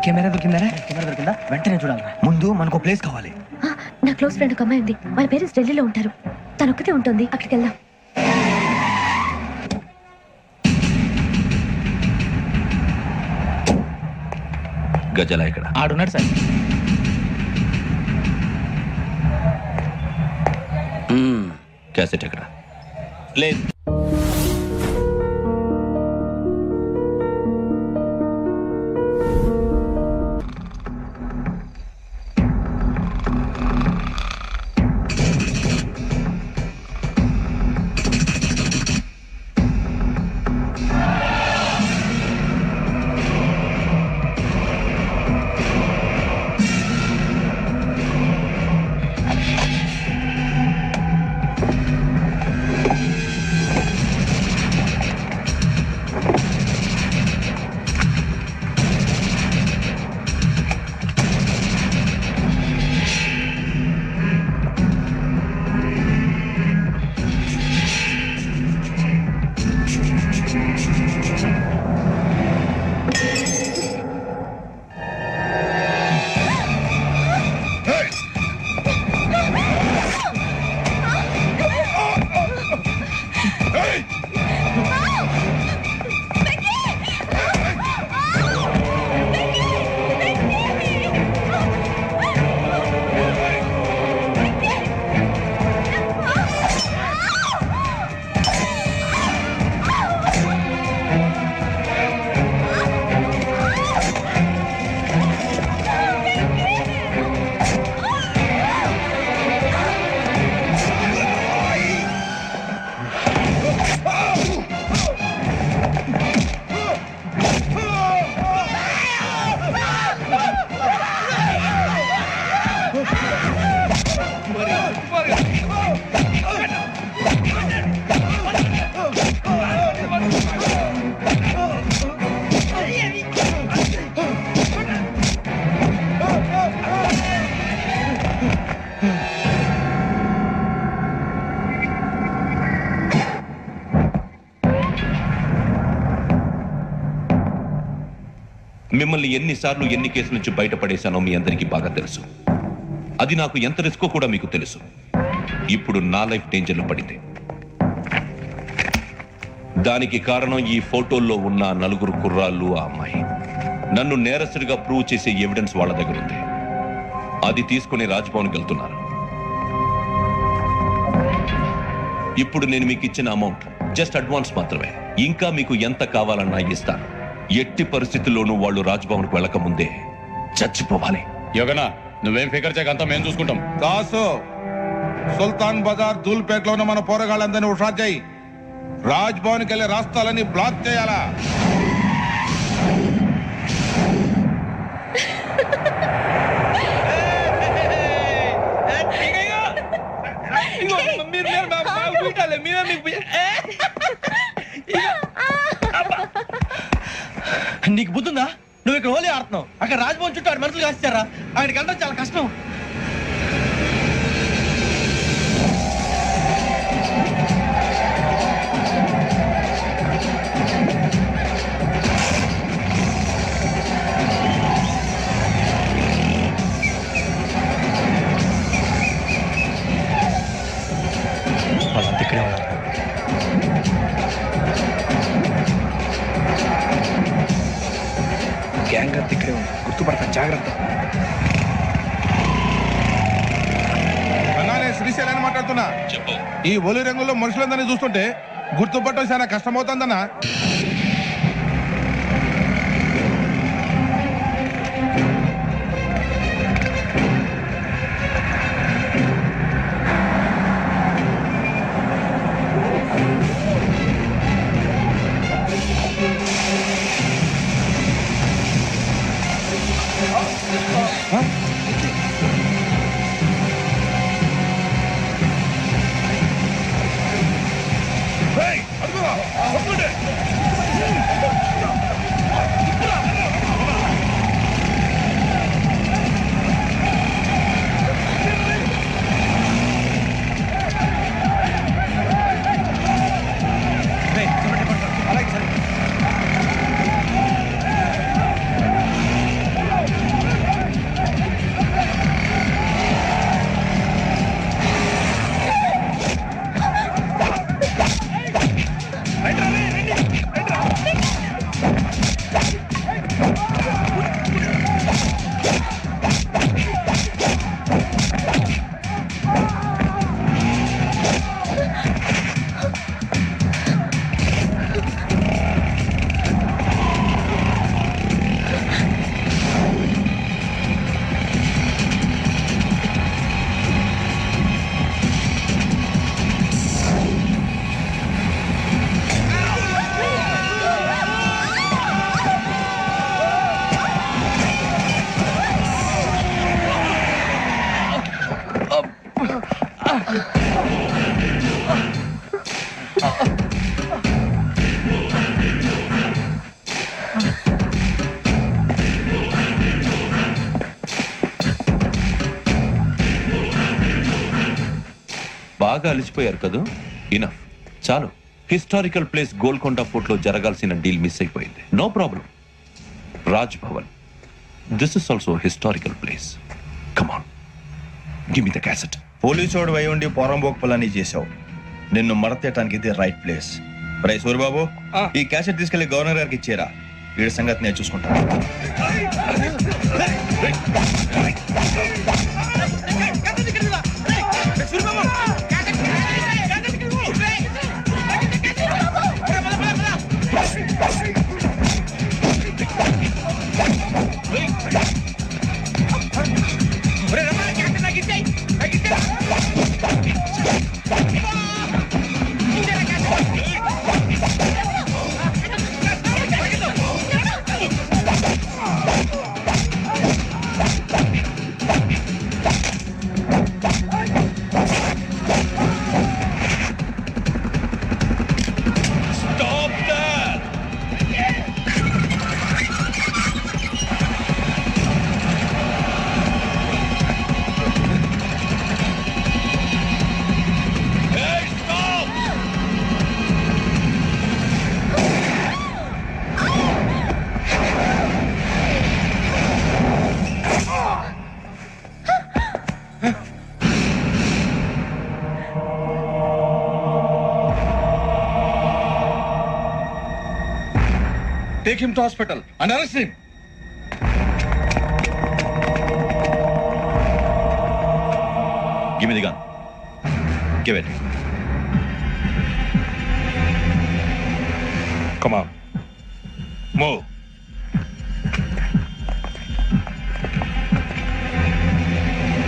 కెమెరా దొరికిందా? కెమెరా దొరికిందా? వెంటనే చూడాలి. ముందు మనకు ప్లేస్ కావాలి. నా క్లోజ్ ఫ్రెండ్ ఒక అమ్మాయి ఉంది, వాళ్ళ పేరెంట్స్ ఢిల్లీలో ఉంటారు. తను ఒక్కతే ఉంటుంది, అక్కడికి వెళ్దాం. గజాల ఇక్కడ ఆడున్నాడు సార్. క్యాసెట్ ఎక్కడ? లేదు. మిమ్మల్ని ఎన్నిసార్లు ఎన్ని కేసుల నుంచి బయటపడేశానో మీ అందరికీ బాగా తెలుసు. అది నాకు ఎంత రిస్కో కూడా మీకు తెలుసు. ఇప్పుడు నా లైఫ్ డేంజర్లో పడింది. దానికి కారణం ఈ ఫోటోల్లో ఉన్న 4 కుర్రాళ్ళు, ఆ అమ్మాయి. నన్ను నేరస్తుడిగా ప్రూవ్ చేసే ఎవిడెన్స్ వాళ్ళ దగ్గర ఉంది. అది తీసుకుని రాజ్భవన్కి వెళ్తున్నారు. ఇప్పుడు నేను మీకు ఇచ్చిన అమౌంట్ జస్ట్ అడ్వాన్స్ మాత్రమే. ఇంకా మీకు ఎంత కావాలన్నా ఇస్తాను. ఎట్టి పరిస్థితుల్లోనూ వాళ్ళు రాజ్భవన్కు వెళ్ళక ముందే చచ్చిపోవాలి. యోగనా, నువ్వేం ఫికర్ చేయకంతా మేము చూసుకుంటాం. దాసు, సుల్తాన్ బజార్ ధూల్పేటలో ఉన్న మన పోరగాళ్ళందరినీ హుషారు చేయి. రాజ్ భవన్కి వెళ్ళే రాష్ట్రాలని బ్లాక్ చేయాలా? నీకు బుద్ధుందా? నువ్వు ఇక్కడ హోలీ ఆడుతున్నావు, అక్కడ రాజ్భవన్ చుట్టూ ఆడు మనుషులు కాస్తారా? ఆయనకి వెళ్ళడం చాలా కష్టం. వాళ్ళంతా ఇక్కడే ఉన్నారు. జాగ్రత్త, ఇక్కడే ఉంది, గుర్తుపడతా, జాగ్రత్త. అన్నానే శ్రీశైలాన్ని మాట్లాడుతున్నా. చెప్పు. ఈ ఒలి రంగుల్లో మనుషులందరినీ చూస్తుంటే గుర్తుపట్టడం చాలా కష్టమవుతుందన్నా. బాగా అలిసిపోయారు కదా, ఇనఫ్, చాలు. హిస్టారికల్ ప్లేస్ గోల్కొండ ఫోర్ట్ లో జరగాల్సిన డీల్ మిస్ అయిపోయింది. No problem. Raj Bhavan, this is also historical place. Come on, give me the cassette. పోలీసోడు అయి ఉండి పోరంబోకు పని చేసావు. నిన్ను మడతేయటానికి ఇది రైట్ ప్లేస్. రై సూరిబాబు, ఈ క్యాసెట్ తీసుకెళ్లి గవర్నర్ గారికి ఇచ్చేరా. వీడి సంగతి నేను చూసుకుంటాను. Take him to hospital and arrest him. Give me the gun. Give it. Come on. Move.